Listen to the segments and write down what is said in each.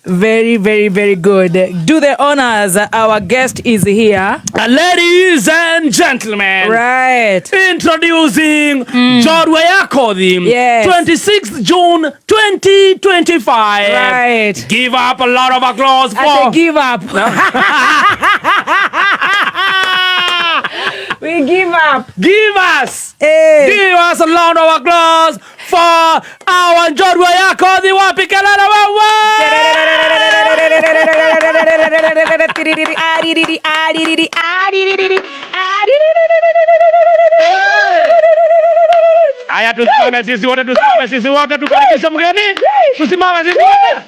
Very, very, very good. Do the honors. Our guest is here. Ladies and gentlemen. Right. Introducing Njorua ya Kothi. Yes. 26th June 2025. Right. Give up a lot of applause for... I say give up. We give up. Give us. Hey. Give us a round of applause for our Njorua ya Kothi. Wapi kelele wewe. Aya, tusimame sisi wote tukaribisha mgeni. Tusimame sisi wote.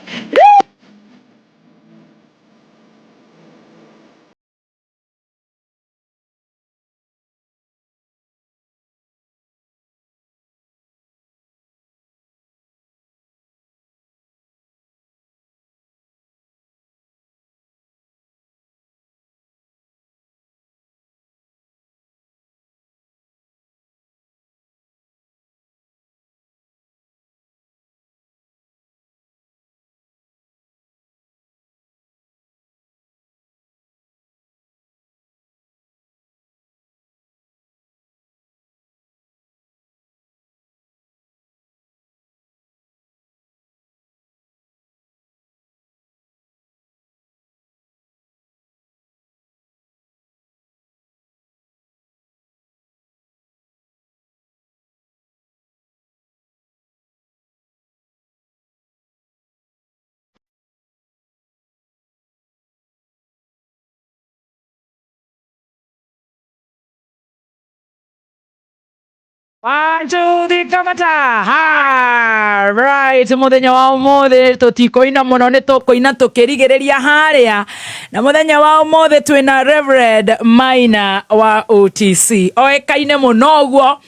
One, two, three, kamata. Ha! Right. Muthenya wa umuthi tutikoina muno ni tukoina tukirigereria haria. Na muthenya wa umuthi twina Reverend Maina wa OTC. Oekaine muno guo.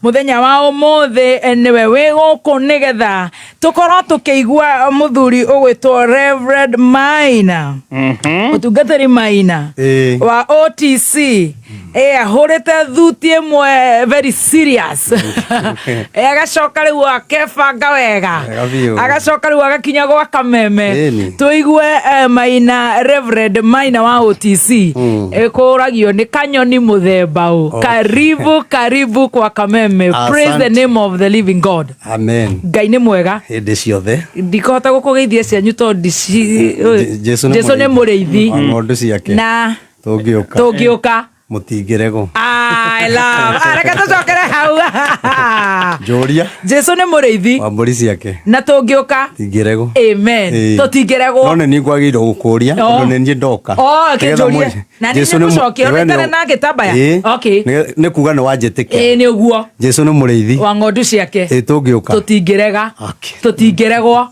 Muthenya wa umuthi niwe wi guku nigetha tukorwo tukigua muthuri ugwitwo Reverend Maina. Utungatari Maina wa OTC. Ahurite thuti imwe very serious. Agacoka riu akebanga wega. Agacoka riu agakinya gwa Kameme. Tuigue Maina, Reverend Maina wa OTC. Ekuragio ni kanyoni muthemba u. Karibu kwa Kameme. Praise the name of the living God. Amen. Ngai ni mwega. Hĩndĩ ciothe. Ndikota gukugeithia cianyu tondu Jesu ni muriithi. Ng'ondu ciake. Na tũngĩũka mutingirego. I love. Areka tucokere hau. Njũria. Jesu ni muriithi. Wa mbũri ciake. Na tũngĩũka. Tingirego. Amen. Tũtingirego. No nĩ kwagĩrĩirwo gũkũria tondũ nĩ niĩ ndoka. Kĩnjũria. Na nĩ mũcokia onekana na gĩtambaya. Okay. Nĩ kuga nĩ wanjĩtĩkia. Nĩ ũguo. Jesu nĩ mũrĩithi. Wa ng'ondu ciake. Tũngĩũka. Tũtingirega. Tũtingĩregwo.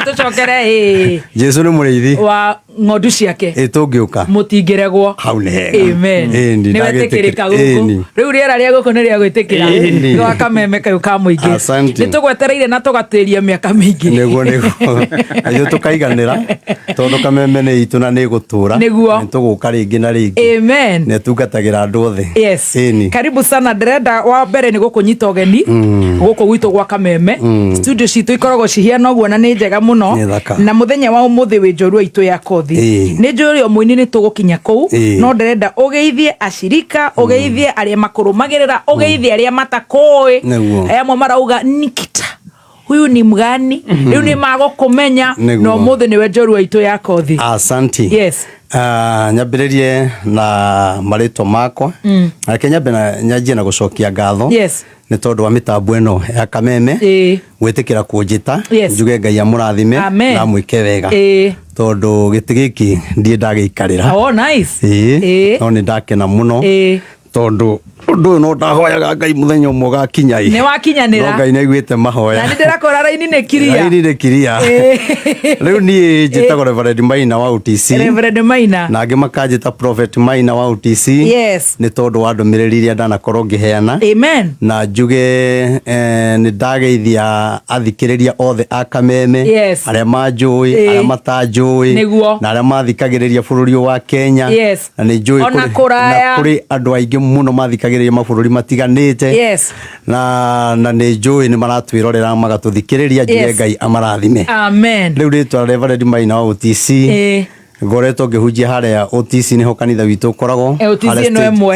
Tucokere. Jesu nĩ mũrĩithi. Wa ng'ondu ciake. Tũngĩũka. Mũtingĩregwo. Hau nĩ hega. Amen. Nĩ wetĩkĩrĩka gũkũ. Rĩu rĩera rĩa gũkũ nĩ rĩa gwĩtĩkĩra. Gwa Kameme kayũ ka mũingĩ. Nĩ tũgwetereire na tũgatĩria mĩaka mĩingĩ. Nĩguo. Ayo tũkaiganĩra tondũ Kameme nĩ itũ na nĩ gũtũra. Nĩ tũgũka rĩngĩ na rĩngĩ. Amen. Nĩ tungatagĩra andũ othe. Yes. Karibu sana. Ndĩrenda wa mbere nĩ gũkũnyita ũgeni gũkũ gwitũ gwa Kameme. Studio citũ ikoragwo cihiana ũguo na nĩ njega mũno. Na mũthenya wa ũmũthĩ wĩ Njorua itũ ya Kothi. Nĩ njũĩ o mũini nĩ tũgũkinya kũu. No ndĩrenda ũgeithie ashirika, ũgeithie arĩa makũrũmagĩrĩra, ũgeithie arĩa matakũĩ. Amwe marauga Nikita, huyu ni mgani? Rĩu nĩ magũkũmenya no mũthĩ nĩwe Njorua itũ ya Kothi. Asante. Yes. Nyambĩrĩrie na marĩtwa makwa. Reke nyambe nyanjie na gũcokia ngatho. Yes. Nĩ tondũ wa mĩtambo ĩno ya Kameme gwĩtĩkĩra kũnjĩta. Njuge Ngai amũrathime na mwĩke wega. Tondũ gĩtĩ gĩkĩ ndiĩ ndagĩikarĩra. Oh, nice. No nĩ ndakena mũno tondũ ũndũ no ndahoyaga Ngai mũthenya ũmwe gakinya nĩ wakinyanĩra. No Ngai nĩ aiguĩte mahoya. Na nĩ ndĩrakora raini nĩ kiria. Raini nĩ kiria. Rĩu niĩ njĩtagwo Reverend Maina wa OTC. Reverend Maina. Na angĩ makanjĩta Prophet Maina wa OTC. Yes. Nĩ tondũ wa ndũmĩrĩri iria ndanakorwo ngĩheana. Amen. Na njuge nĩ ndageithia athikĩrĩria othe a Kameme. Arĩa manjũĩ, arĩa matanjũĩ. Na arĩa mathikagĩrĩria bũrũri wa Kenya. Na nĩ njũĩ kũrĩ andũ aingĩ mũno mathikagĩrĩria thikagiriria mabũrũri matiganĩte. Yes. Na nĩ njũĩ nĩ maratwĩrorera magatuthikĩrĩria njire Ngai amarathime. Amen. Rĩu rĩtwa Reverend Maina wa OTC ngoretwo ngĩhunjia harĩa OTC nĩho kanitha witũ ũkoragwo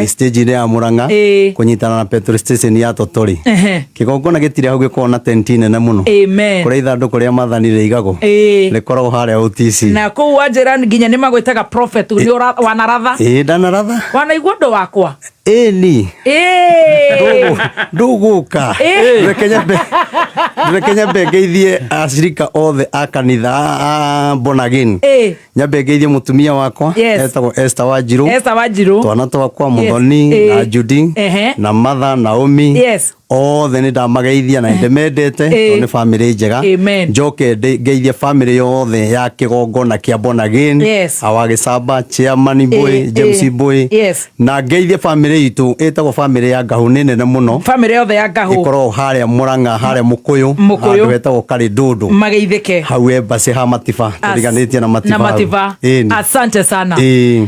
stage-inĩ ya Mũrang'a kũnyitana na petrol station ya Tottori. Kĩgongona gĩtirĩ hau gĩkoragwo na tenti nene mũno kũrĩa ithandũkũ rĩa Maathani rĩigagwo rĩkoragwo harĩa OTC. Na kũu wanjĩra nginya nĩ magwĩtaga prophet wanaratha. Ndanaratha. Wanaigua ũndũ wakwa. Ni ndũgũka reke nyambe ngeithie acirika othe a kanitha born again. Nyambe ngeithie mũtumia wakwa etagwo Esther Wanjiru, twana twakwa Muthoni na Judy na Martha Naomi othe nĩ ndamageithia na ndĩmendete tondũ nĩ family njega. Njoke ngeithie family yothe ya kĩgongona kĩa born again, awa Gĩcamba, Chairman Boy, James Boy, na ngeithie family itu etagwo family ya Ngahu nene mũno. Family yothe ya Ngahu ikorwo harĩa Mũrang'a harĩa Mũkũyũ andũ etagwo Karĩ Ndũndũ mageithĩke hau Embassy ha Matiba tũriganĩtie na Matiba. Asante sana. Nĩ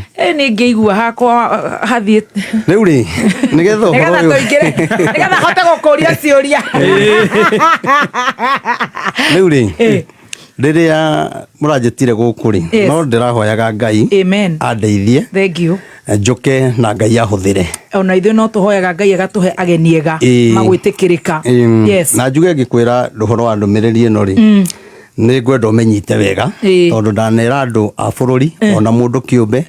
ngĩigua hakwa hathiĩ rĩu rĩ nĩgetha hote gũkũria ciũria rĩu rĩ rĩrĩa mũranjĩtire gũkũ rĩ no ndĩrahoyaga Ngai andeithie. Thank you. Njoke na Ngai ahũthĩre. Ona ithuĩ no tũhoyaga Ngai agatũhe ageni ega magwĩtĩkĩrĩka. Yes. Na njuge ngĩkwĩra ũhoro wa ndũmĩrĩri ĩno rĩ nĩ ngwenda ũmenyite wega tondũ ndanera andũ a bũrũri ona mũndũ kĩũmbe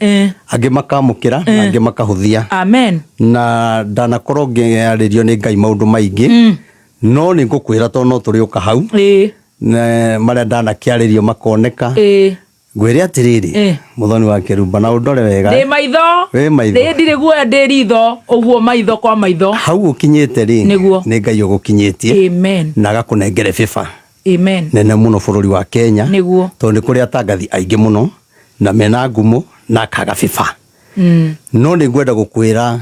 angĩ makamũkĩra na angĩ makahũthia. Amen. Na ndanakorwo ngĩarĩrio nĩ Ngai maũndũ maingĩ no nĩ ngũkwĩra tondũ no tũrĩũka hau marĩa ndanakĩarĩrio makoneka. Ngwĩre atĩrĩrĩ Mũthoni wa Kĩrumba na ũndore wega ndĩ maitho ndirĩ guoya ndĩ ritho ũguo maitho kwa maitho hau ũkinyĩte rĩ nĩ Ngai ũgũkinyĩtie na agakũnengere bĩba. Amen. Nene mũno bũrũri wa Kenya tondũ nĩ kũrĩ atangathi aingĩ mũno na mena ngumo na akaga bĩba. No nĩ ngwenda gũkwĩra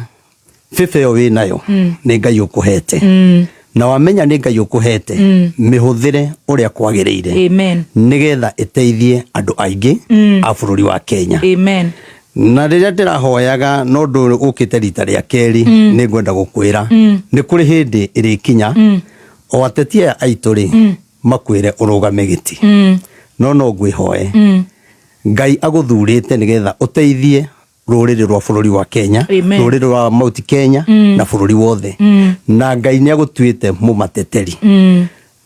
bĩba ĩyo wĩ nayo nĩ Ngai ũkũhete na wamenya nĩ Ngai ũkũhete mĩhũthĩre ũrĩa kwagĩrĩire nĩgetha ĩteithie andũ aingĩ a bũrũri wa Kenya. Na rĩrĩa ndĩrahoyaga no ndũ ũkĩte rita rĩa kerĩ nĩ ngwenda gũkwĩra nĩ kũrĩ hĩndĩ ĩrĩkinya o ateti aya aitũ rĩ makwĩre ũrũgame gĩtĩ no ngwĩhoe Ngai agũthurĩte nĩgetha ũteithie rũrĩrĩ rwa bũrũri wa Kenya, rũrĩrĩ rwa Mount Kenya na bũrũri wothe. Na Ngai nĩ agũtuĩte mũmateteri.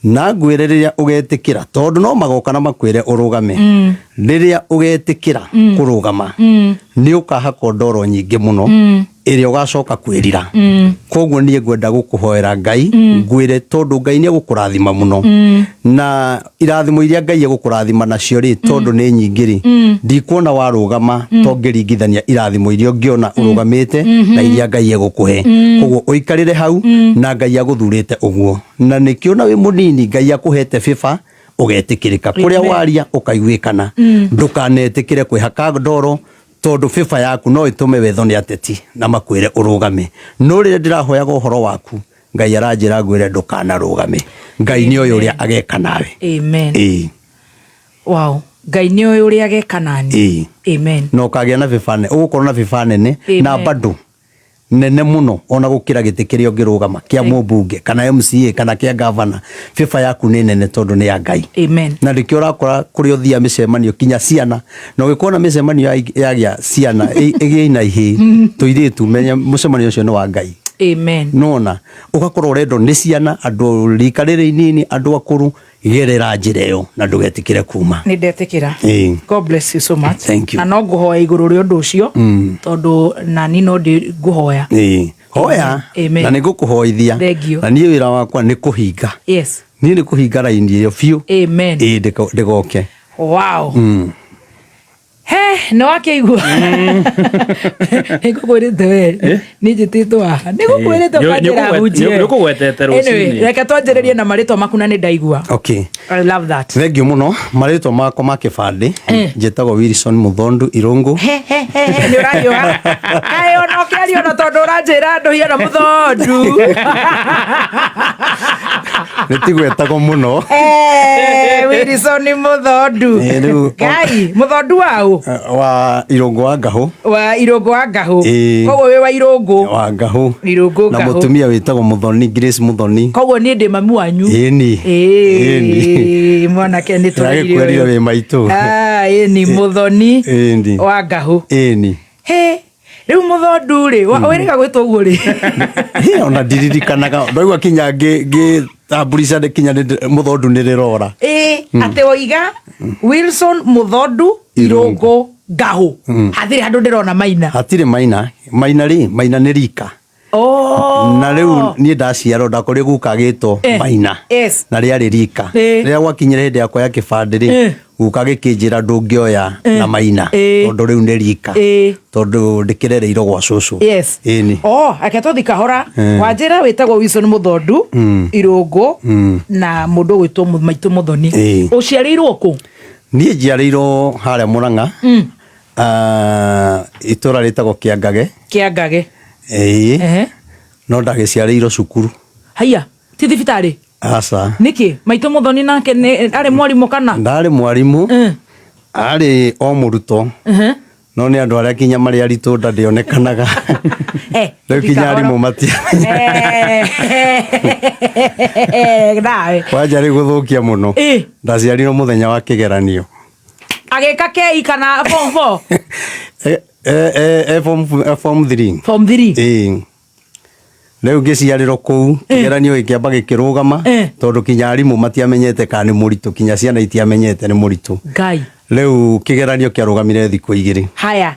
Na ngwĩre rĩrĩa ũgetĩkĩra tondũ no magoka na makwĩre ũrũgame rĩrĩa ũgetĩkĩra kũrũgama nĩ ũkahakwo ndoro nyingĩ mũno ĩrĩa ũgacoka kwĩrira. Koguo niĩ ngwenda gũkũhoera Ngai ngwĩre tondũ Ngai nĩ agũkũrathima mũno na irathimo iria Ngai agũkũrathima nacio rĩ tondũ nĩ nyingĩ rĩ ndikuona warũgama to ngĩringithania irathimo iria ũngĩona ũrũgamĩte na iria Ngai agũkũhe. Koguo ũikarĩre hau na Ngai agũthurĩte ũguo na nĩkĩona wĩ mũnini Ngai akũhete bĩba ũgetĩkĩrĩka kũrĩa waria ũkaiguĩkana ndũkanetĩkĩre kwĩhaka ndoro tondũ bĩba yaku no ĩtũme wetho nĩ ateti na makwĩre ũrũgame. No rĩrĩa ndĩrahoyaga ũhoro waku Ngai aranjĩra ngwĩre ndũkanarũgame. Ngai nĩ ũyũ ũrĩa ageka nawe. Amen. Wow. Ngai nĩ ũyũ ũrĩa ageka nani. Amen. No kagĩa na bĩba nene ũgũkorwo na bĩba nene na bado nene mũno ona gũkĩra gĩtĩ kĩrĩa ũngĩrũgama kĩa mũmbunge kana MCA kana kĩa governor. Bĩba yaku nĩ nene tondũ nĩ ya Ngai. Amen. Na ndĩkĩo ũrakora kũrĩ ũthia mĩcemanio kinya ciana na ũgĩkorwo na mĩcemanio yagĩa ciana ĩgĩe na ihĩ tũirĩtu menya mũcemanio ũcio nĩ wa Ngai. Amen. Nona ũgakorwo ũrendwo nĩ ciana andũ rika rĩrĩ inini andũ akũrũ gerera njĩra ĩyo na ndũgetĩkĩre kuma. Nĩ ndetĩkĩra. God bless you so much. Thank you. Na no ngũhoya igũrũ rĩa ũndũ ũcio tondũ nani no ngũhoya. Hoya na nĩ ngũkũhoithia na niĩ wĩra wakwa nĩ kũhinga. Yes. Niĩ nĩ kũhinga raini ĩyo biũ. Amen. Ndĩgoke. Wow. No akĩigua nĩngũkwĩrĩte we nĩ njĩtĩtwo haha nĩngũkwĩrĩte ũkanjĩra hunjie nĩũkũgwetete rũcinĩ. Reke twanjĩrĩrie na marĩtwa maku na nĩ ndaigua. Okay. I love that. Thengiũ mũno. Marĩtwa makwa ma kĩbandĩ njĩtagwo Wilson Muthondu Irũngũ. Nĩ ũrahiũha ayo no kiario na tondu uranjira ndu hiana muthondu nitigwetagwo muno Wilson muthondu Ngai muthondu wa Irungu wa Ngahu koguo we wa Irungu wa Ngahu na mutumia witagwo Muthoni Grace Muthoni koguo ni ndi mami wanyu mwanake ni tũragĩkwerire wĩ maitũ ni Muthoni wa Ngahu riu muthondu ri wĩrĩga gwĩtwo ũguo ri ona ndiririkanaga ndaigua kinya ngĩtamburisha kinya muthondu nĩ rĩrora atĩ oiga Wilson Muthondu Irungu Ngahu hatirĩ handũ ndĩrona Maina hatirĩ Maina nĩ rika na rĩu niĩ ndaciarwo ndakorire guka gĩtwo Maina na rĩarĩ rika rĩrĩa gwakinyire hĩndĩ yakwa ya kĩbandĩ rĩ guka gĩkĩnjĩra ndũngĩoya na Maina tondũ rĩu nĩ rika tondũ ndĩkĩrereirwo gwa cũcũ ake tũthi kahora wanjĩra wĩtagwo Wilson Muthondu Irungu na mũndũ gwĩtwo maitũ Muthoni ũciarĩirwo kũ? Niĩ njiarĩirwo harĩa Mũrang'a itũra rĩtagwo Kĩangage no ndagĩciarĩirwo cukuru. Haiya ti thibitarĩ? Aca. Nĩkĩ maitũ Muthoni nake arĩ mwarimũ kana? Ndarĩ mwarimũ arĩ o mũrutwo no nĩ andũ arĩa kinya marĩ aritũ ndionekanaga rĩu kinya arimũ wanja rĩ gũthũkia mũno ndaciarirwo mũthenya wa kĩgeranio agĩka kei kana form 4 form 3 rĩu ngĩciarĩrwo kũu kĩgeranio gĩkĩamba gĩkĩrũgama tondũ kinya arimũ matiamenyete kana nĩ mũritũ kinya ciana itiamenyete nĩ mũritũ Ngai rĩu kĩgeranio kĩarũgamire thikũ 2 haya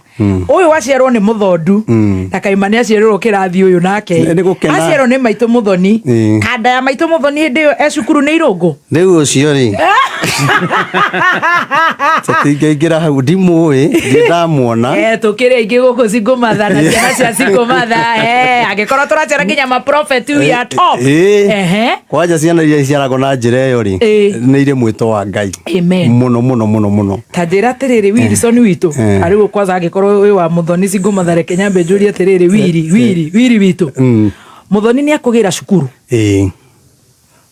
ũyũ waciarwo nĩ Muthondu na kaima nĩ aciarĩrwo kĩrathi ũyũ nake aciarwo nĩ maitũ Muthoni kanda ya maitũ Muthoni hĩndĩ ĩyo cukuru nĩ Irungu rĩu ũcio rĩ tũtingĩingĩra hau ndimũĩ ndamwona tũkĩrĩ aingĩ gũkũ Singomatha na ciana cia Singomatha angĩkorwo tũraciara nginya maprofeti ya top kwanja ciana iria iciaragwo na njĩra ĩyo rĩ nĩ irĩ mwĩto wa Ngai mũno ta njĩra atĩrĩrĩ Wilson witũ arĩguo kwanza angĩkorwo wĩ wa Muthoni Singomatha reke nyambe njũrie atĩrĩrĩ wiri witũ Muthoni nĩ akũgĩra cukuru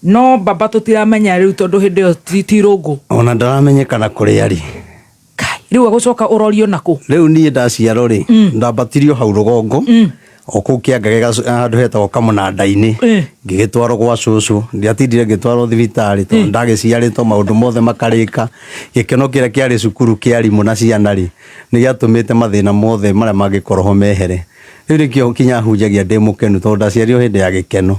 no baba tũtiramenya rĩu tondũ hĩndĩ ĩyo ti Irungu ona ndaramenyekana kũrĩa arĩ rĩu agũcoka ũrorio nakũ? Rĩu niĩ ndaciarwo rĩ ndambatirio hau rũgongo o kũu Kĩangage handũ hetagwo Kamũnanda-inĩ ngĩgĩtwarwo gwa cũcũ ndiatindire ngĩtwarwo thibitarĩ tondũ ndagĩciarĩtwo maũndũ mothe makarĩka gĩkeno kĩrĩa kĩarĩ cukuru kĩa arimũ na ciana rĩ nĩ gĩatũmĩte mathĩna mothe marĩa mangĩkorwo ho mehere rĩu nĩkĩo kinya hunjagia ndĩ mũkenu tondũ ndaciarirwo hĩndĩ ya gĩkeno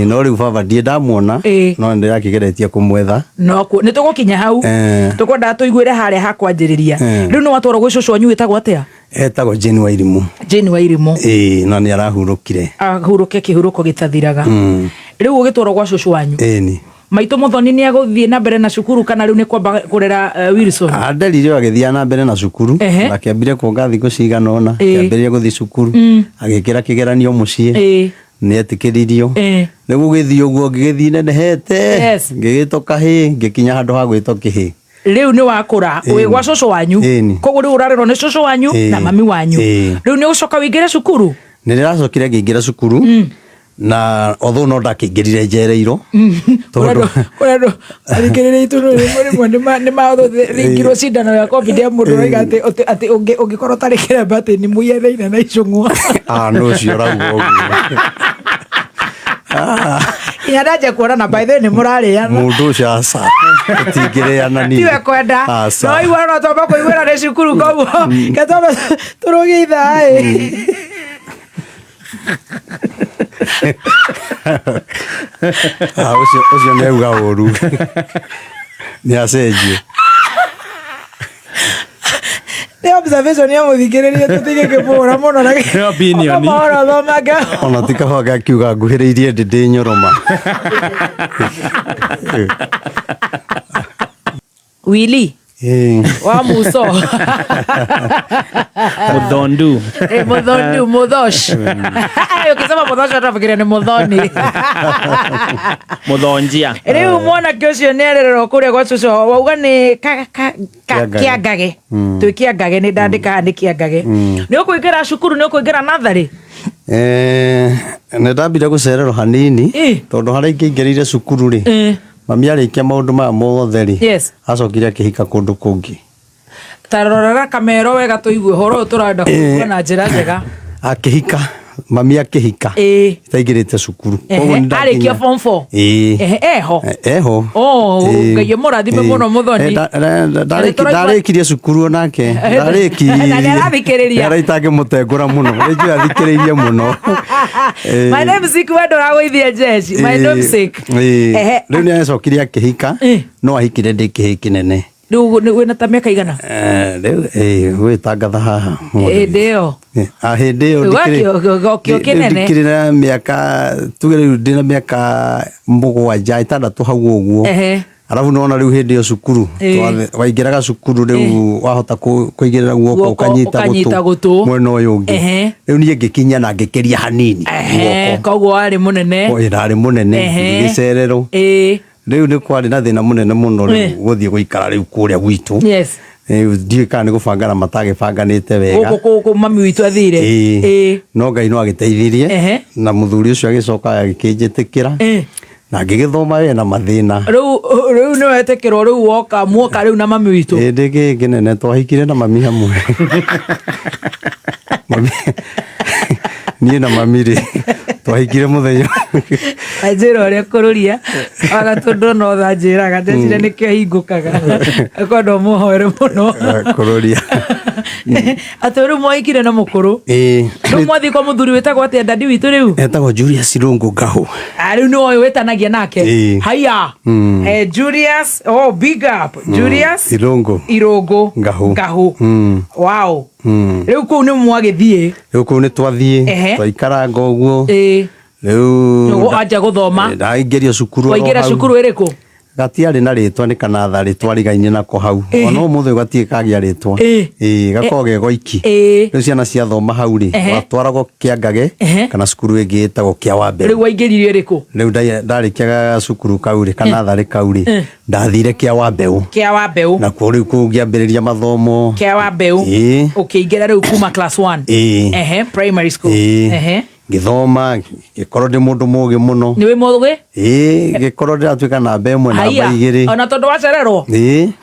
no rĩu baba ndiĩ ndamuona no ndĩrakĩgeretie kũmwetha no nĩ tũgũkinya hau tũkwendaga tũiguĩre harĩa ha kwanjĩrĩria rĩu nĩ watwarwo gwĩ cũcũ wanyu wĩtagwo atĩa? Etagwo Jane Wairimũ na nĩ arahurũkire ahurũke kĩhurũko gĩtathiraga rĩu ũgĩtwarwo gwa cũcũ wanyu maitũ Muthoni nĩ agũthiĩ na mbere na cukuru kana rĩu nĩ kwamba kũrera Wilson? Nderire agĩthiĩ na mbere na cukuru akĩambire kuonga thikũ cigana ũna akĩambĩrĩria gũthiĩ cukuru agĩkĩra kĩgeranio mũciĩ nĩ etĩkĩririo rĩu gũgĩthiĩ ũguo ngĩgĩthiĩ nenehete ngĩgĩtwo kahĩ ngĩkinya handũ ha gwĩtwo kĩhĩ rĩu nĩ wakũra wĩ gwa cũcũ wanyu koguo rĩu ũrarerwo nĩ cũcũ wanyu na mami wanyu rĩu nĩ ũgũcoka wĩingĩre cukuru? Nĩ ndĩracokire ngĩingĩra cukuru na although no ndakĩingĩrire njereirwo tondũ arĩkĩrĩre itũrũ rĩmwe nĩ mathingirwo cindano ya covid ya mũndũ oiga atĩ ũngĩkorwo ũtarĩ kĩremba atĩ nĩ mũiyereire na icũng'wa no ũcio ũrauga ũguo inya ndanjia kuonana by the way nĩ mũrarĩana mũndũ ũcio aca tũtingĩrĩana niĩ tiwe kwenda no igua no twamba kũiguĩra nĩ cukuru koguo ketwamba tũrũgie ithaa ũcio nĩ auga ũru nĩ acenjie nĩ observation ya mũthikĩrĩria tũtingĩkĩmũhũra mũno na opinion ona ti kahũa gakiuga nguhĩrĩirie ndĩ nyoroma Willy wa muso Muthondu muthosh ukisema muthosh atafikiria ni muthoni muthonjia riu mwana kiocio ni arererwo kuria gwa cucu wauga ni kiangage twi kiangage ni ndandika ni kiangage ni ukuingira cukuru ni ukuingira nathari nä ndambire gå cererwo hanini tondå harä a ingäingärire cukuru rä mami arĩkia maũndũ maya mothe rĩ acokire akĩhika kũndũ kũngĩ. Tarorera kamero wega tũigue ũhoro ũyũ tũrenda kuuga na njĩra njega. Akĩhika mami akĩhika itaingĩrĩte cukuru. Arĩkia form 4 eho Ngai mũrathime mũno Muthoni. Ndarĩkirie cukuru onake ndarĩkirie araita ngĩmũtengũra mũno rĩngĩ athikĩrĩirie mũno. My namesake wendo ragũithia jeshi my namesake. Rĩu nĩ acokire akĩhika no ahikire ndĩ kĩhĩ kĩnene. Rĩu wĩna ta mĩaka igana? Rĩu gwĩtangatha haha hĩndĩ ĩyo ndikĩrĩ na mĩaka tuge rĩu ndĩ na mĩaka 7 6 hau ũguo. Arabu nona rĩu hĩndĩ ĩyo cukuru waingĩraga cukuru rĩu wahota kũigĩrĩra guoko ũkanyita gũtũ mwena ũyũ ũngĩ. Rĩu niĩ ngĩkinya na ngĩkĩria hanini guoko. Koguo warĩ mũnene? Ndarĩ mũnene ngĩcererwo. Rĩu nĩ kwarĩ na thĩna mũnene mũno rĩu gũthiĩ gũikara rĩu kũrĩa gwitũ. Ndiũĩ kana nĩ gũbangana matagĩbanganĩte wega. Gũkũ mami witũ athire. No Ngai no agĩteithirie na mũthuri ũcio agĩcoka agĩkĩnjĩtĩkĩra na ngĩgĩthoma we na mathĩna. Rĩu nĩ wetĩkĩrwo rĩu muoka rĩu na mami witũ? Hĩndĩ ĩngĩ nene twahikire na mami hamwe. Niĩ na mami rĩ twahikire mũthenya anjĩra ũrĩa kũrũria agatũndwo no tha njĩraga ndecire nĩkĩo hingũkaga akorwo mũhoere mũno kũrũria atĩ rĩu mwahikire na mũkũrũ. Rĩu mwathiĩ kwa mũthuri wĩtagwo atĩa dadi witũ rĩu? Etagwo Julius Irũngũ Ngahũ. Rĩu nĩ ũyũ wĩtanagia nake? Haya Julius, big up Julius Irũngũ Ngahũ. Wow. Rĩu kũu nĩ mwagĩthiĩ? Rĩu kũu nĩ twathiĩ twaikaranga ũguo. Rĩu anja gũthoma? Ndaingĩrio cukuru. Waingĩra cukuru ĩrĩkũ? Gatiarĩ na rĩtwa nĩ kanatharĩ twarigaine nako hau. Ona ũmũthĩ gatirĩ kagĩa rĩtwa. Gakoragwo ge goiki. Rĩu ciana ciathoma hau rĩ watwaragwo Kĩangage kana cukuru ĩngĩ ĩtagwo Kĩawambeu. Rĩu waingĩrire ĩrĩkũ? Rĩu ndarĩkia cukuru kau rĩ kanatharĩ kau rĩ ndathire Kĩawambeu. Na kũu rĩu kũu ngĩambĩrĩria mathomo Kĩawambeu. Ũkĩingĩra rĩu kuma class 1 primary school. Ngĩthoma ngĩkorwo ndĩ mũndũ mũũgĩ mũno. Nĩ wĩ mũũgĩ? Ngĩkorwo ndĩratuĩka namba 1 namba 2. Ona tondũ wacererwo?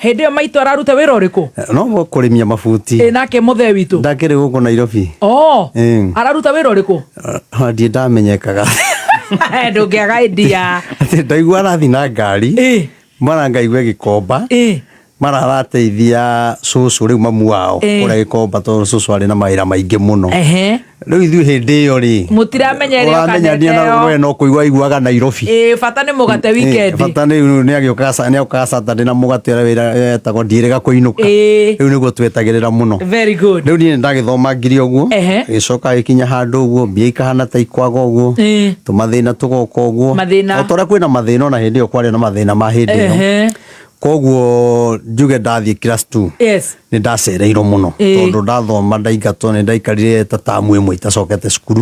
Hĩndĩ ĩyo maitũ araruta wĩra ũrĩkũ? No kũrĩmia mabuti. Nake mũthee witũ? Ndakĩrĩ gũkũ Nairobi. Araruta wĩra ũrĩkũ? Ndiĩ ndamenyekaga. Ndũngĩaga idea. Atĩ ndaigua arathiĩ na ngari mara ngaigua gĩkomba mara arateithia cũcũ rĩu mamu wao kũrĩa gĩkomba tondũ cũcũ arĩ na mawĩra maingĩ mũno. Rĩu ithuĩ hĩndĩ ĩyo rĩ mũtiramenya ĩrĩa kanete ĩyo we no kũigua iguaga Nairobi. Bata nĩ mũgate weekend. Bata nĩ agĩũkaga Saturday na mũgate ũrĩa wĩra etagwo ndiĩrĩga kũinũka. Rĩu nĩguo twetagĩrĩra mũno. Very good. Rĩu niĩ ndagĩthoma ngiri ũguo gĩcoka gĩkinya handũ ũguo mbia ikahana ta ikwaga ũguo tũmathĩna tũgoka ũguo o torĩa kwĩna mathĩna ona hĩndĩ ĩyo kwarĩ na mathĩna ma hĩndĩ ĩyo. Koguo njuge ndathiĩ class 2 nĩ ndacereirwo mũno tondũ ndathoma ndaingatwo nĩ ndaikarire ta tamu ĩmwe itacokete cukuru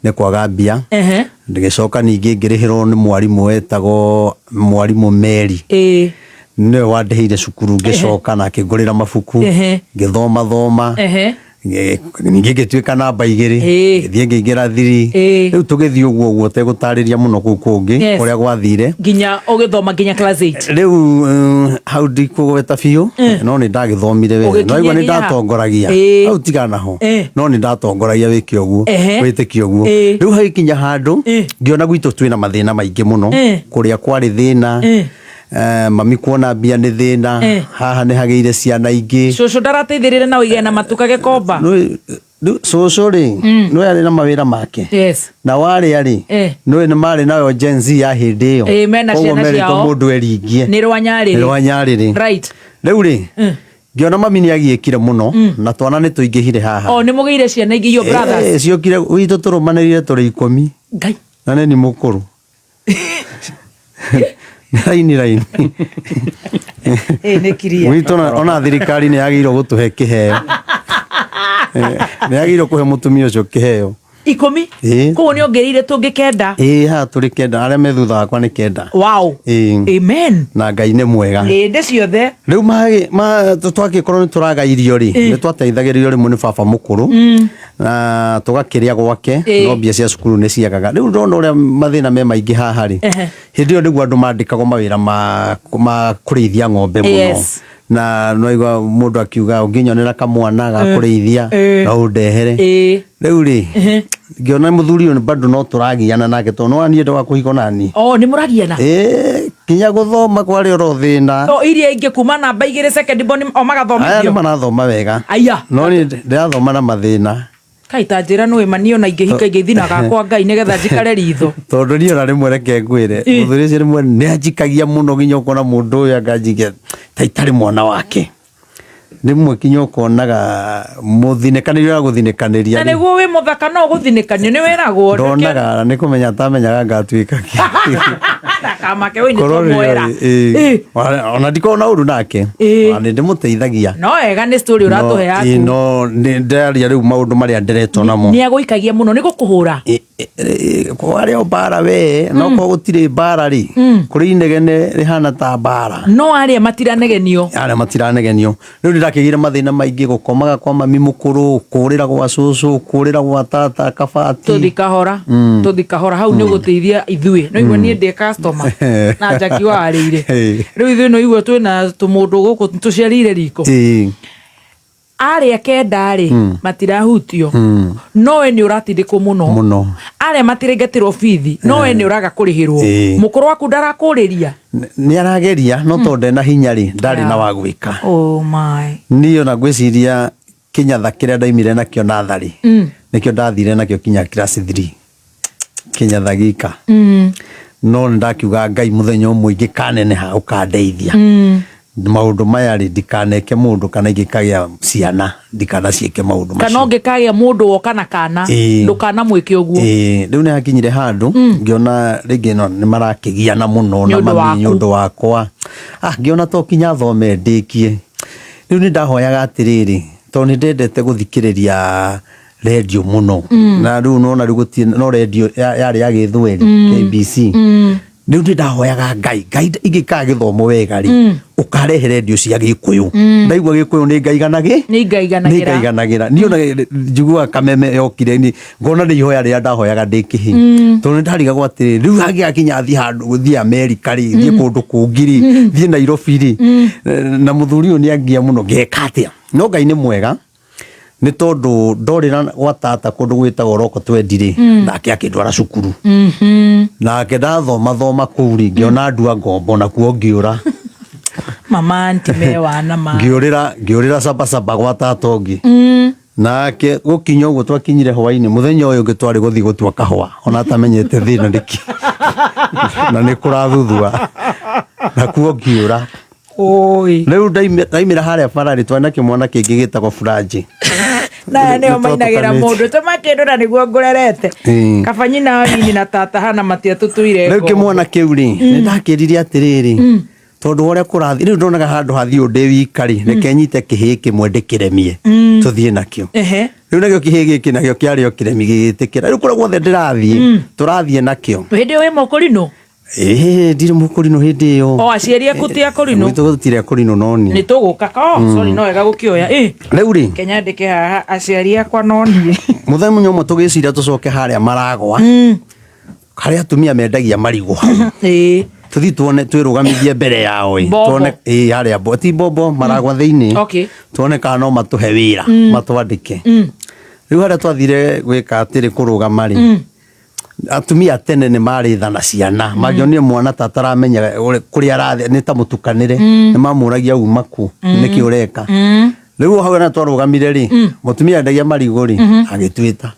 nĩ kwaga mbia. Ngĩcoka ningĩ ngĩrĩhĩrwo nĩ mwarimũ wetagwo mwarimũ Meri nĩwe wandĩhĩire cukuru ngĩcoka na akĩngũrĩra mabuku ngĩthoma ningĩ ngĩtuĩka namba 2 ngĩthiĩ ngĩingĩra 3 rĩu tũgĩthiĩ ũguo tegũtarĩria mũno kũu kũngĩ kũrĩa gwathire nginya ũgĩthoma nginya class 8. Rĩu hau ndikũgweta biũ no nĩ ndagĩthomire wega no igua nĩ ndatongoragia hau tigana ho no nĩ ndatongoragia wĩke ũguo wĩtĩkie ũguo. Rĩu hagĩkinya handũ ngĩona gwitũ twĩna mathĩna maingĩ mũno kũrĩa kwarĩ thĩna mami kuona mbia nĩ thĩna haha nĩ hagĩire ciana ingĩ. Cũcũ ndarateithĩrĩria na ũigana na matuka gĩkomba? Cũcũ rĩ nĩwe arĩ na mawĩra make na warĩa rĩ nĩwe nĩ marĩ nayo Gen Z ya hĩndĩ ĩyo koguo merĩtwo mũndũ eringie nĩ Rwanyarĩ. Rĩu rĩ ngĩona mami nĩ agĩĩkire mũno na twana nĩ tũingĩhire haha. Nĩ mũgĩire ciana ingĩ your brothers? Ciokire gwitũ tũrũmanĩrĩire tũrĩ 10 na nĩ mũkũrũ. raini nĩ kiria witũ ona thirikari nĩ yagĩrĩirwo gũtũhe kĩheo nĩ yagĩrĩirwo kũhe mũtumia ũcio kĩheo 10 kũu nĩ ongereire tũngĩ 9 haha tũrĩ 9 arĩa me thutha wakwa nĩ 9 wow amen na Ngai nĩ mwega hĩndĩ ciothe rĩu twagĩkorwo nĩ tũraga irio rĩ nĩ twateithagĩrĩrio rĩmwe nĩ baba mũkũrũ na tũgakĩrĩa gwake no mbia cia cukuru nĩ ciagaga rĩu ndona ũrĩa mathĩna me maingĩ haha rĩ hĩndĩ ĩyo nĩguo andũ mandĩkagwo mawĩra ma kũrĩithia ng'ombe mũno na noigua mũndũ akiuga ũngĩnyonera kamwana ga kũrĩithia no ũndehere rĩu rĩ ngĩona mũthuri ũyũ bado no tũragiana nake tondũ no niĩ ndwa kũhiga nani nĩ mũragiana kinya gũthoma kwarĩ oro thĩna iria ingĩ kuma namba 2 second born magathomithio aya nĩ marathoma wega no niĩ ndĩrathoma na mathĩna kaita njĩra nũĩ mani ona ingĩhika ingĩthina gakwa Ngai nĩgetha njikare ritho tondũ niĩ ona rĩmwe reke ngwĩre mũthuri ũcio rĩmwe nĩ anjikagia mũno nginya ũkona mũndũ ũyũ anganjikia ta itarĩ mwana wake rĩmwe kinya ũkonaga mũthinĩkanĩrio na gũthinĩkanĩria na nĩguo wĩ mũthaka no gũthinĩkanio nĩ wĩragwo ndonaga nĩ kũmenya atamenyaga ngatuĩka ndakamake wĩ nĩ tũmwĩra ona ndikorwo na ũru nake nĩ ndĩmũteithagia no wega nĩ story ũratũhe yaku no ndĩraria rĩu maũndũ marĩa nderetwo namo nĩ agũikagia mũno nĩ gũkũhũra kwarĩ o mbara we no ko gũtirĩ mbara rĩ kũrĩ inegene rĩhana ta mbara no arĩa matiranegenio rĩu ndĩrakĩgire mathĩna maingĩ gũkomaga kwa mami mũkũrũ kũrĩra gwa cũcũ kũrĩra gwa tata kabati tũthikahora hau nĩ ũgũteithia ithuĩ no igua niĩ ndĩ customer na njaki warĩire rĩu ithuĩ no igua twĩna tũmũndũ gũkũ tũciarĩire riko arĩa 9 rĩ matirahutio no we nĩ ũratindĩkwo mũno arĩa matiraingatĩrwo bithi no we nĩ ũraga kũrĩhĩrwo mũkũrũ waku ndarakũrĩria nĩ arageria no tondũ ndena hinya rĩ ndarĩ na wa gwĩka niĩ ona ngwĩciria kĩnyatha kĩrĩa ndaimire nakĩo natharĩ nĩkĩo ndathire nakĩo kinya class 3 kĩnyatha gĩka no ndakiuga Ngai mũthenya ũmwe ingĩkaneneha ũkandeithia maũndũ maya rĩ ndikaneke mũndũ kana ingĩkagĩa ciana ndikanaciĩke maũndũ macio kana ũngĩkagĩa mũndũ woka na kana ndũkanamwĩke ũguo rĩu nĩ hakinyire handũ ngĩona rĩngĩ nĩ marakĩgiana mũno na mami nĩ ũndũ wakwa ngĩona to kinya thome ndĩkie rĩu nĩ ndahoyaga atĩrĩrĩ tondũ nĩ ndendete gũthikĩrĩria redio mũno na rĩu nona rĩu gũtirĩ no redio yarĩ ya Gĩthweri KBC rĩu nĩ ndahoyaga Ngai ingĩkaga gĩthomo wega rĩ ũkarehe redio cia Gĩkũyũ ndaigua Gĩkũyũ nĩ ngaiganagĩra niĩ ona njiguaga kameme yokire ngona nĩ ihoya rĩrĩa ndahoyaga ndĩ kĩhĩ tondũ nĩ ndarigagwo atĩrĩrĩ rĩu hangĩgakinya thiĩ handũ gũthiĩ Amerika rĩ thiĩ kũndũ kũngĩ rĩ thiĩ Nairobi rĩ na mũthuri ũyũ nĩ angia mũno ngeka atĩa no Ngai nĩ mwega nĩ tondũ ndorĩra gwa tata kũndũ gwĩtagwo Roko 20 rĩ nake akĩndwara cukuru nake ndathoma kũu rĩ ngĩona ndua ngombo nakuo ngĩũra mama ntime wana ma ngĩũrĩra sabasaba gwa tata ũngĩ nake gũkinya ũguo twakinyire hwainĩ mũthenya ũyũ ũngĩ twarĩ gũthiĩ gũtua kahũa ona atamenyete thĩna nĩkĩ na nĩ kũrathuthua nakuo ngĩũra rĩu ndaimĩra harĩa bararĩ twarĩ na kĩmwana kĩngĩ gĩtagwo Buranji na nĩo mainagĩra mũndũ tũmakĩndũra nĩguo ngũrerete kabanyina nini na tata hana matiatũtũire rĩu kĩmwana kĩu rĩ nĩ ndakĩrire atĩrĩrĩ tondũ ũrĩa kũrathiĩ rĩu ndonaga handũ hathiĩ ndĩ wika rĩ reke nyite kĩhĩ kĩmwe ndĩkĩremie tũthiĩ nakĩo rĩu nakĩo kĩhĩ gĩkĩ nakĩo kĩarĩ o kĩremi gĩgĩtĩkĩra rĩu kũrĩa guothe ndĩrathiĩ tũrathiĩ nakĩo hĩndĩ ĩyo wĩ mũkũrinũ ndirĩ mũkũrinũ hĩndĩ ĩyo aciari aku ti akũrinũ gwitũ gũtirĩ akũrinũ no niĩ nĩ tũgũka sorry no wega gũkĩoya rĩu rĩ Kenya ndĩke haha aciari akwa no niĩ mũthenya ũmwe tũgĩciria tũcoke harĩa Maragwa harĩa atumia mendagia marigũ hau tũthiĩ tuone twĩrũgamithie mbere yao tuone harĩa ti Bobo Maragwa thĩinĩ tuone kana no matũhe wĩra matwandĩke rĩu harĩa twathire gwĩka atĩrĩ kũrũgama rĩ atumia tene nĩ marĩ thana ciana magĩonire mwana tataramenya kũrĩa arathiĩ nĩ ta mũtukanĩre nĩ mamũragia uma ku nĩkĩ ũreka rĩu hau na twarũgamire rĩ mũtumia endagia marigũ rĩ agĩtwĩta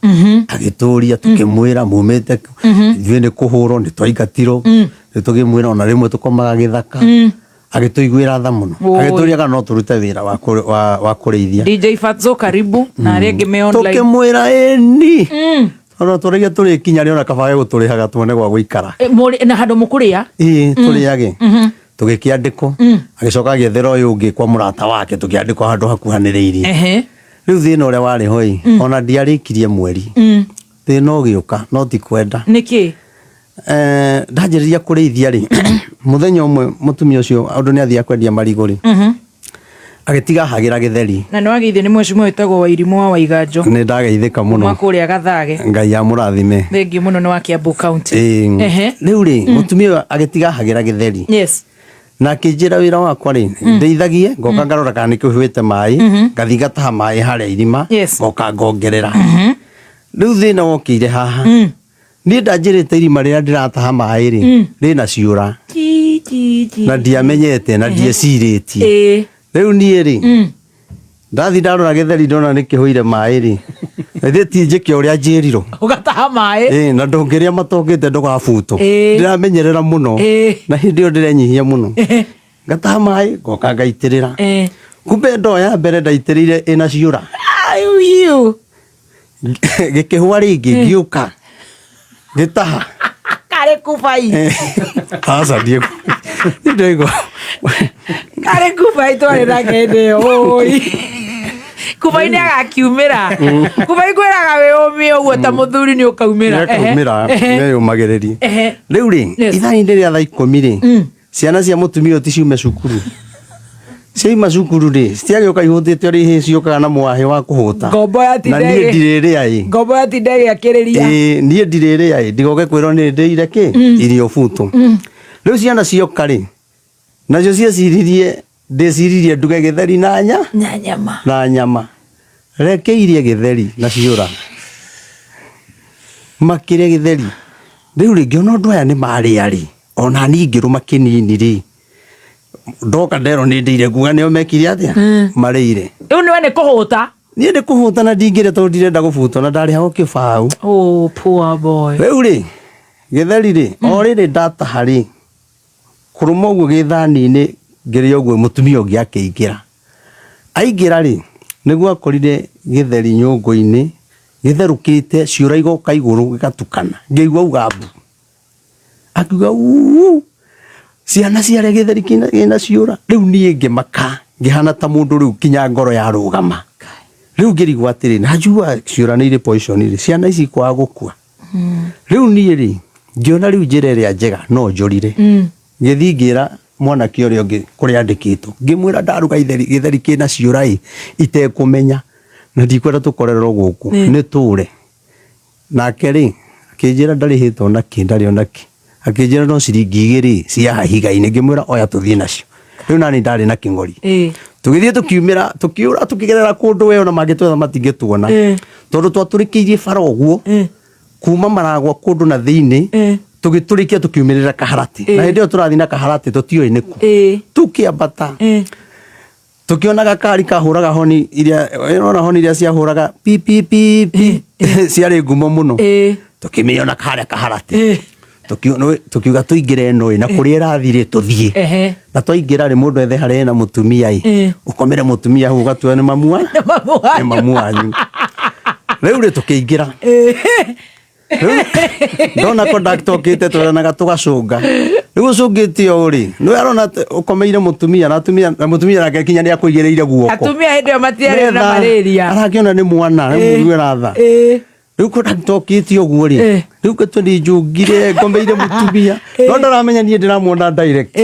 agĩtũria tũkĩmwĩra mumĩte ithuĩ nĩ kũhũrwo nĩ twaingatirwo tũkĩmwĩra ona rĩmwe tũkomaga gĩthaka agĩtũiguĩra tha mũno agĩtũria kana no tũrute wĩra wa kũrĩithia DJ Fatso karibu na arĩa angĩ me online tũkĩmwĩra ĩni ona tũrĩge tũrĩ kinya rĩona kabaga gũtũrĩhaga tuone gwa gũikara na handũ mũkũrĩa tũrĩage tũgĩkĩandĩkwo agĩcoka agĩethera ũyũ ũngĩ kwa mũrata wake tũkĩandĩkwo handũ hakuhanĩrĩirie rĩu thĩna ũrĩa warĩ hoi ona ndiarĩkirie mweri thĩna ũgĩũka no ti kwenda nĩkĩ ndanjĩrĩria kũrĩithia rĩ mũthenya ũmwe mũtumia ũcio andũ nĩ athiaga kwendia marigũ rĩ agĩtiga hagĩra gĩtheri na no agĩithio nĩ mheshimiwa wĩtagwo Wairimũ wa Waiganjo nĩ ndageithĩka mũno makũrĩa Gathage Ngai amũrathime thengi mũno nĩ wa Kiambu County rĩu rĩ mũtumia ũyũ agĩtiga hagĩra gĩtheri yes na akĩnjĩra wĩra wakwa rĩ ndeithagie ngoka ngarora kana nĩ kĩhuĩte maĩ ngathi ngataha maĩ harĩa irima ngoka ngongerera rĩu thĩna wokĩire haha niĩ ndanjĩrĩte irima rĩrĩa ndĩrataha maĩ rĩ rĩna ciũra na ndiamenyete na ndiecirĩtie rĩu niĩ rĩ ndathi ndarora gĩtheri ndona nĩ kĩhũire maĩ rĩ ithĩ ti njĩke ũrĩa njĩrirwo ũgataha maĩ na ndũngĩrĩa matokĩte ndũgabutwo ndĩramenyerera mũno na hĩndĩ ĩyo ndĩrenyihia mũno ngataha maĩ ngoka ngaitĩrĩra kumbe ndoo ya mbere ndaitĩrĩire ĩna ciũra gĩkĩhũa rĩngĩ ngĩũka ngĩtaha karĩ kubai aca ndĩrĩgo karĩ kubai twarĩ na kende oi kubai nĩ agakiumĩra kubai kwĩraga wĩ ũmĩ ũguo ta mũthuri nĩ ũkaumĩra nĩyũmagĩrĩrie rĩu rĩ ithaa-inĩ rĩa thaa 10 rĩ ciana cia mũtumia ũyũ ti ciume cukuru ciaima cukuru rĩ citiagĩũka ihũtĩte ũrĩa ihĩ ciũkaga na mwahĩ wa kũhũta na niĩ ndirĩrĩa ngombo yatinda ĩgĩakĩrĩria niĩ ndirĩrĩa ndigoke kwĩrwo nĩ ndĩire kĩ irio buto rĩu ciana cioka rĩ nacio cieciririe ndĩciririe nduge gĩtheri na nyama rekeirie gĩtheri na ciũra makĩrĩa gĩtheri rĩu rĩngĩ ona andũ aya nĩ marĩa rĩ ona niĩ ngĩrũma kĩnini rĩ ndoka nderwo nĩ ndĩire nguga nĩo mekire atĩa marĩire rĩu nĩwe nĩ kũhũta niĩ ndĩ kũhũta na ndingĩre tondũ ndirenda gũbutwo na ndarĩhagwo kĩbaũ poor boy rĩu rĩ gĩtheri rĩ o rĩrĩ ndataha rĩ kũrũma ũguo gĩthani-inĩ ngĩrĩ ũguo mũtumia ũngĩ akĩingĩra aingĩra rĩ nĩguo akorire gĩtheri nyũngũ-inĩ gĩtherũkĩte ciũra igoka igũrũ gĩgatukana ngĩigua ugambu akiuga ciana ciarĩa gĩtheri kĩna ciũra rĩu niĩ ngĩmaka ngĩhana ta mũndũ rĩu kinya ngoro ya rũgama rĩu ngĩrigwo atĩrĩ najua ciũra nĩ irĩ poison rĩ ciana ici ikwaga gũkua rĩu niĩ rĩ ngĩona rĩu njĩra ĩrĩa njega no njũrire ngĩthiĩ ngĩra mwanake ũrĩa ũngĩ kũrĩa andĩkĩtwo ngĩmwĩra ndaruga gĩtheri kĩna ciũra itekũmenya na ndikwenda tũkorerwo gũkũ nĩ tũre nake rĩ akĩnjĩra ndarĩhĩtwo nakĩ ndarĩ onakĩ akĩnjĩra no ciringi 2 cia higa-inĩ ngĩmwĩra oya tũthiĩ nacio rĩu nani ndarĩ na kĩng'ori tũgĩthiĩ tũkiumĩra tũkĩũra tũkĩgerera kũndũ we ona mangĩtwetha matingĩtuona tondũ twatũrĩkĩirie bara ũguo kuma Maragwa kũndũ na thĩinĩ tũgĩtũrĩkia tũkiumĩrĩra Kaharati na hĩndĩ ĩyo tũrathiĩ na Kaharati tũtiũĩ nĩ kũ tũkĩambata tũkĩona gakari kahũraga honi iria ciahũraga pipipi ciarĩ ngumo mũno tũkĩmĩona karĩa Kaharati tukiuga tũingĩre ĩno na kũrĩa ĩrathirĩ tũthiĩ na twaingĩra rĩ mũndũ ethe harĩa na mũtumia ũkomere mũtumia hau ũgatua nĩ mamu wanyu rĩu rĩ tũkĩingĩra ndona conductor okĩte tweranaga tũgacũnga rĩu ũcũngĩte o rĩ nĩwe arona ũkomeire mũtumia na mũtumia nake kinya nĩ akũigĩrĩire guoko atumia hĩndĩ ĩyo matiarĩ na malaria arakĩona nĩ mwana mũigua ratha rĩu conductor okĩte ũguo rĩ rĩu gĩtũni njũngire ngomeire mũtumia no ndaramenya niĩ ndĩramuona direct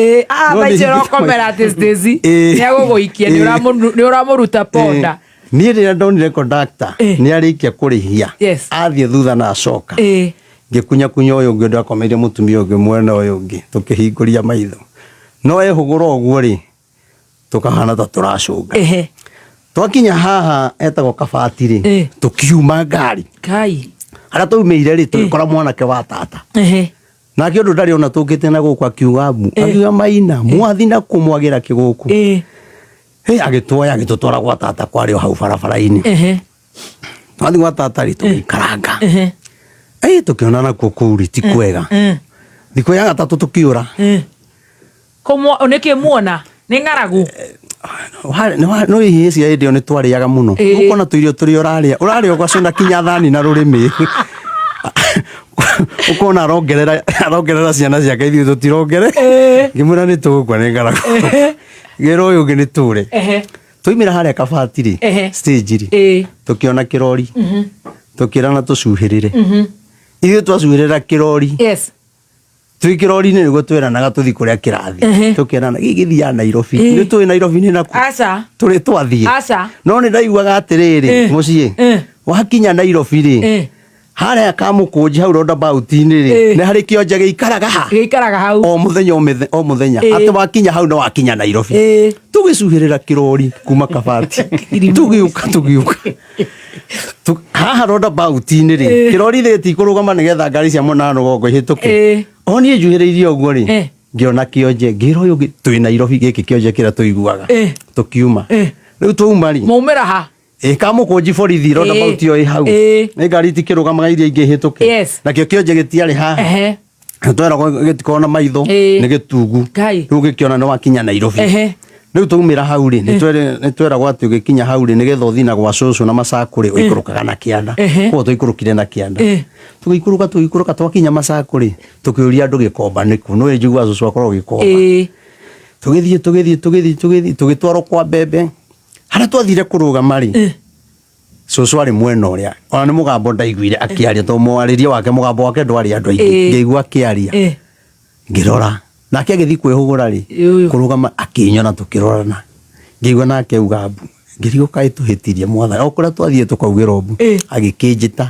maicĩro komera atĩ Stacy nĩ agũgũikia nĩ ũramũruta ponda niĩ rĩrĩa ndonire conductor nĩ arĩkia kũrĩhia athiĩ thutha na acoka ngĩkunyakunya ũyũ ũngĩ ndakomeire mũtumia ũngĩ mwena ũyũ ũngĩ tũkĩhingũria maitho no ehũgũra ũguo rĩ tũkahana ta tũracũnga twakinya haha etagwo Kabati rĩ tũkiuma ngari harĩa twaumĩire rĩ tũgĩkora mwanake wa tata nake ũndũ ndarĩ ona tũngĩte na gũkũ akiuga Maina mwathi na kũmwagira kĩgũkũ agĩtwoya agĩtũtwara gwa tata kwarĩ o hau barabara-inĩ twathi gwa tata rĩ tũgĩikaranga tũkĩonana kũu rĩ ti kwega thikũ ya gatatũ tũkĩũra nĩkĩ muona nĩ ng'aragu no ihi cia hĩndĩ ĩyo nĩ twarĩaga mũno ũkona tũirio tũrĩa ũrarĩa ũgacũna kinya thani na rũrĩmĩ ukona arongerera ciana ciake ithuĩ tũtirongere ngĩmwĩra nĩ tũgũkua nĩ ng'aragu ngĩra ũyũ ũngĩ nĩ tũre twaumĩra harĩa kabati rĩ stage rĩ tũkĩona kĩrori tũkĩrana tũcuhĩrĩre ithuĩ twacuhĩrĩra kĩrori twĩ kĩrori-inĩ nĩguo twĩranaga tũthiĩ kũrĩa kĩrathi tũkĩrana gĩgĩthiaga Nairobi nĩ tũĩ Nairobi nĩ naku tũrĩ twathiĩ no nĩ ndaiguaga atĩrĩrĩ mũciĩ wakinya Nairobi rĩ harĩa kamũkũnji hau roundabout-inĩ rĩ nĩ harĩ kĩonje gĩikaraga hau o mũthenya atĩ wakinya hau no wakinya Nairobi tũgĩcuhĩrĩra kĩrori kuma kabati tũgĩũka haha roundabout-inĩ rĩ kĩrori thĩti kũrũgama nĩgetha ngari cia mwena wa rũgongo ihĩtũke o niĩ njuhĩrĩirie ũguo rĩ ngĩona kĩonje ngĩra ũyũ twĩ Nairobi gĩkĩ kĩonje kĩrĩa tũiguaga tũkiuma rĩu twauma rĩ maumĩra ha kamũkũnji borithi roundabout ĩyo ĩ hau nĩ ngari itikĩrũgamaga iria ingĩ hĩtũke nakĩo kĩonje gĩtiarĩ haha tweragwo gĩtikorwo na maitho nĩ gĩtungu rĩu gĩkĩona nĩ wakinya Nairobi rĩu twaumĩra hau rĩ nĩ tweragwo atĩ ũgĩkinya hau rĩ nĩgetha ũthiĩ na gwa cũcũ na macakũ rĩ ũikũrũkaga na kĩanda koguo twaikũrũkire na kĩanda tũgĩikũrũka twakinya macakũ rĩ tũkĩũria andũ gĩkomba nĩkũ nĩwe njigua cũcũ akorwo gĩkomba tũgĩthiĩ tũgĩtwarwo kwa mbembe harĩa twathire kũrũgama rĩ cũcũ arĩ mwena ũrĩa ona nĩ mũgambo ndaiguire akĩaria tondũ mwarĩrie wake mũgambo wake ndwarĩ andũ aingĩ ngĩigua akĩaria ngĩrora nake agĩthiĩ kwĩhũgũra rĩ kũrũgama akĩnyona tũkĩrorana ngĩigua nake auga mbu ngĩriũka ĩtũhĩtirie mwathani o kũrĩa twathiĩ tũkaugĩrwo mbu agĩkĩnjĩta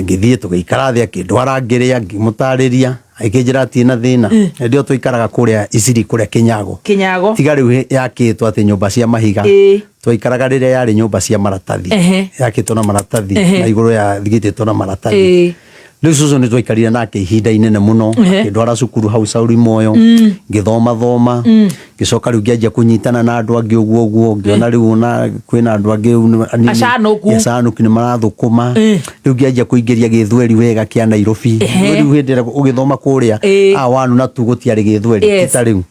ngĩthiĩ tũgĩikara thĩ akĩndwara ngĩrĩa ngĩmũtarĩria agĩkĩnjĩra atĩ na thĩna hĩndĩ ĩyo twaikaraga kũrĩa Isiri kũrĩa Kĩnyago tiga rĩu yakĩtwo atĩ nyũmba cia mahiga twaikaraga rĩrĩa yarĩ nyũmba cia maratathi yakĩtwo na maratathi na igũrũ ya thigĩtĩtwo na maratathi rĩu cũcũ nĩ twaikarire nake ihinda inene mũno akĩndwara cukuru hau Sauri Moyo ngĩthoma ngĩcoka rĩu ngĩanjia kũnyitana na andũ angĩ ũguo ngĩona rĩu kwĩna andũ angĩ acanũki nĩ marathũkũma rĩu ngĩanjia kũingĩria gĩthweri wega kĩa Nairobi rĩu hĩndĩ ĩrĩa ũgĩthoma kũrĩa A1 na tu gũtiarĩ gĩthweri tita rĩu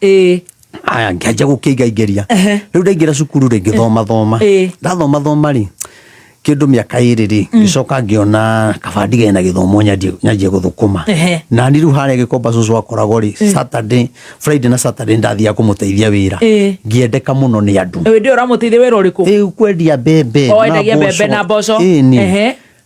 aya ngĩanjia gũkĩingaingĩria rĩu ndaingĩra cukuru rĩ ngĩthoma ndathoma rĩ kĩndũ mĩaka ĩrĩ rĩ ngĩcoka ngĩona kabandi gena gĩthomo nyanjie gũthũkũma na ni rĩu harĩa gĩkomba cũcũ akoragwo rĩ Friday na Saturday ndathiaga kũmũteithia wĩra ngĩendeka mũno nĩ andũ ndĩ ũramũteithia wĩra ũrĩkũ kwendia mbembe na mboco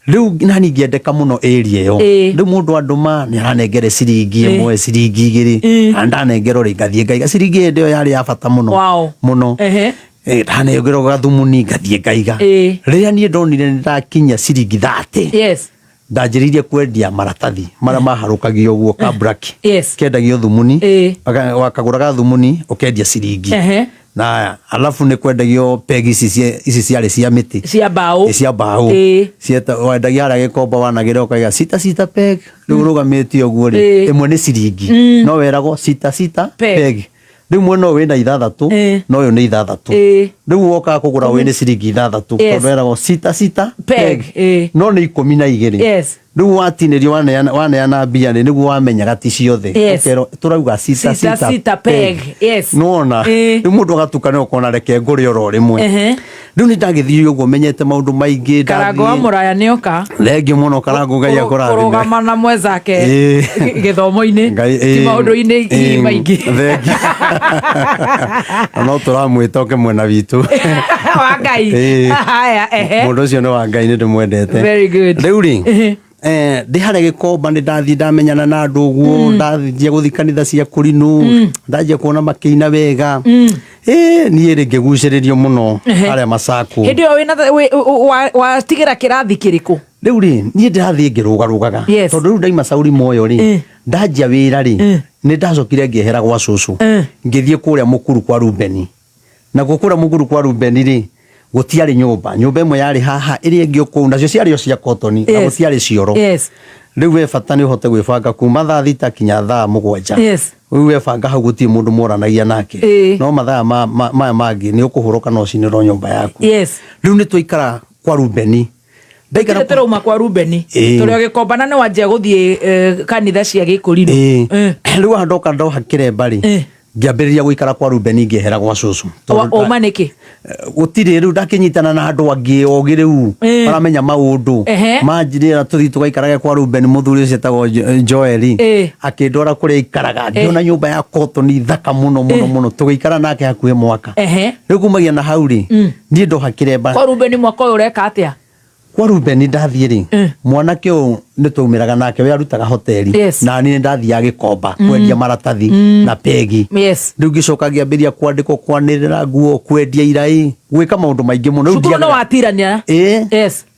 rĩu nani ngĩendeka mũno area ĩyo rĩu mũndũ andũma nĩ aranengere ciringi ĩmwe ciringi igĩrĩ na ndanengerwo rĩ ngathiĩ ngaiga ciringi hĩndĩ ĩyo yarĩ ya bata mũno ndanengerwo gathumuni ngathiĩ ngaiga rĩrĩa niĩ ndonire nĩ ndakinya ciringi 30 ndanjĩrĩirie kwendia maratathi marĩa maharũkagio ũguo ka black kendagio thumuni wakagũraga thumuni ũkendia ciringi na alafu nĩ kwendagio pegi ici ciarĩ cia mĩtĩ cia mbaũ wendagia harĩa gĩkomba wanagĩra ũkaiga sita peg rĩu ũrũgamĩtie ũguo rĩ ĩmwe nĩ ciringi no weragwo sita peg rĩu mwena ũyũ wĩna 6 no ũyũ nĩ 6 rĩu wokaga kũgũra wĩna ciringi 6 tondũ weragwo sita peg no nĩ 12 rĩu watinĩrio waneana mbia nĩguo wamenyaga ti ciothe tũrauga sita peg nona rĩu mũndũ agatukana ũkona reke ngũrĩ oro rĩmwe rĩu nĩ ndagĩthiĩ ũguo menyete maũndũ maingĩ Karango wa Mũraya nĩoka thengio mũno Karango Ngai akũrathime kũrũgama na mwenzake gĩthomo-inĩ ti maũndũ-inĩ maingĩ thengio no tũramwĩta oke mwena witũ wa Ngai mũndũ ũcio nĩ wa Ngai nĩ ndĩmwendete rĩu rĩ ndĩ harĩa gĩkomba nĩ ndathiĩ ndamenyana na andũ ũguo ndathiĩ gũthiĩ kanitha cia kũrinũ ndanjia kuona makĩina wega niĩ rĩ ngĩgucĩrĩrio mũno harĩa macakũ hĩndĩ ĩyo watigĩra kĩrathi kĩrĩkũ rĩu rĩ niĩ ndĩrathiĩ ngĩrũgarũgaga tondũ rĩu ndaima Sauri Moyo rĩ ndanjia wĩra rĩ nĩ ndacokire ngĩehera gwa cũcũ ngĩthiĩ kũrĩa mũkuru kwa Rubeni na gũkũra mũkuru kwa Rubeni rĩ gũtiarĩ nyũmba ĩmwe yarĩ haha ĩrĩa ĩngĩ kũu nacio ciarĩ o cia kotoni na gũtiarĩ cioro rĩu we bata nĩ ũhote gwĩbanga kuma thaa 6 kinya thaa 7 rĩu webanga hau gũtirĩ mũndũ moranagia nake no mathaa maya mangĩ nĩ ũkũhũrũka no cinĩrwo nyũmba yaku rĩu nĩ twaikara kwa Rubeni ndaikara tũrauma kwa Rubeni tũrĩ gĩkomba na nĩ wanjia gũthiĩ kanitha cia Gĩkũrinũ rĩu ndoka ndoha kĩremba rĩ ngiambiriria guikara kwa Ruben ngehera gwa cucu o maniki gutire riu ndakinyitana na andu angi ogi riu baramenya maundu manjirira tuthi tugaikaraga kwa Ruben muthuri ucio etagwo Joel akindora kuria ikaraga ngiona nyumba ya cotton thaka muno muno muno tugaikara nake hakuhe mwaka riu kumagia na hau ri nie ndo hakiremba kwa Ruben mwaka uyu ureka atia kwa Ruben ndathie ri mwanake uyu nitumiraga nake we arutaga hoteli na ni ndathia gikomba kwendia maratathi na pegi riu ngicoka ngiambiria kwandikwo kwanirira nguo kwendia irai gwika maundu maingi muno riu no watirania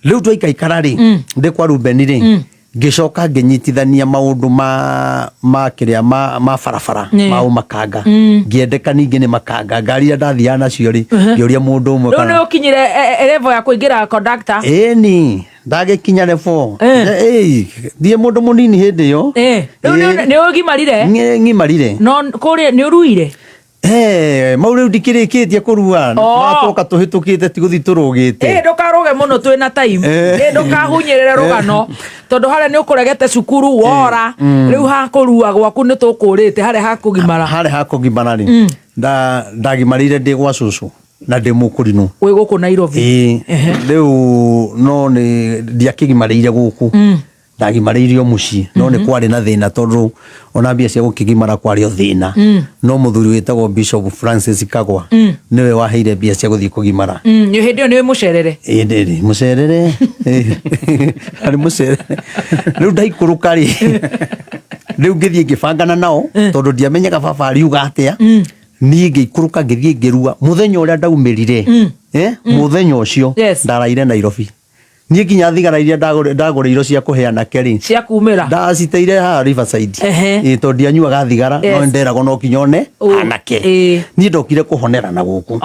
riu twaikaikara ri ndi kwa Ruben ri ngicoka nginyitithania maundu ma kiria ma farafara ma makanga ngiendeka ningi ni makanga ngari ndathia nacio ri ngioria mundu umwe kana no ukinyire level ya kuingira conductor ni ndagikinya level thie mundu munini hindi yo ni ugimarire ngimarire no kuri ni uruire maure ndikirikitie kurua matoka tuhitukite tiguthi turugite ndukaruge muno twina time ndukahunyirire rugano tondu haria ni ukuregete cukuru wora riu hakurua gwaku ni tukurite haria hakugimara ri ndagimarire ndi gwa cucu na ndi mukurinu wi guku Nairobi riu no ni ndiakigimarire guku ndagimarĩirio muci no ni kwari na thina tondu ona mbia cia gukigimara kwari o thina no muthuri witagwo Bishop Francis Kagwa niwe waheire mbia cia guthii kugimara ni hindi yo niwe mucerere ndiri mucerere ari mucerere riu ndaikuruka ri riu ngithii ngibangana nao tondu ndiamenyaga baba ariuga atia ni ngikuruka ngithii ngirua muthenya uria ndaumirire muthenya ucio ndaraire Nairobi nie kinya thigara iria ndaguriirwo cia kuheana keri cia kumira ndaciteire ha Riverside to ndianyuaga thigara no nderagwo no kinyone anake nie ndokire kuhonera na guku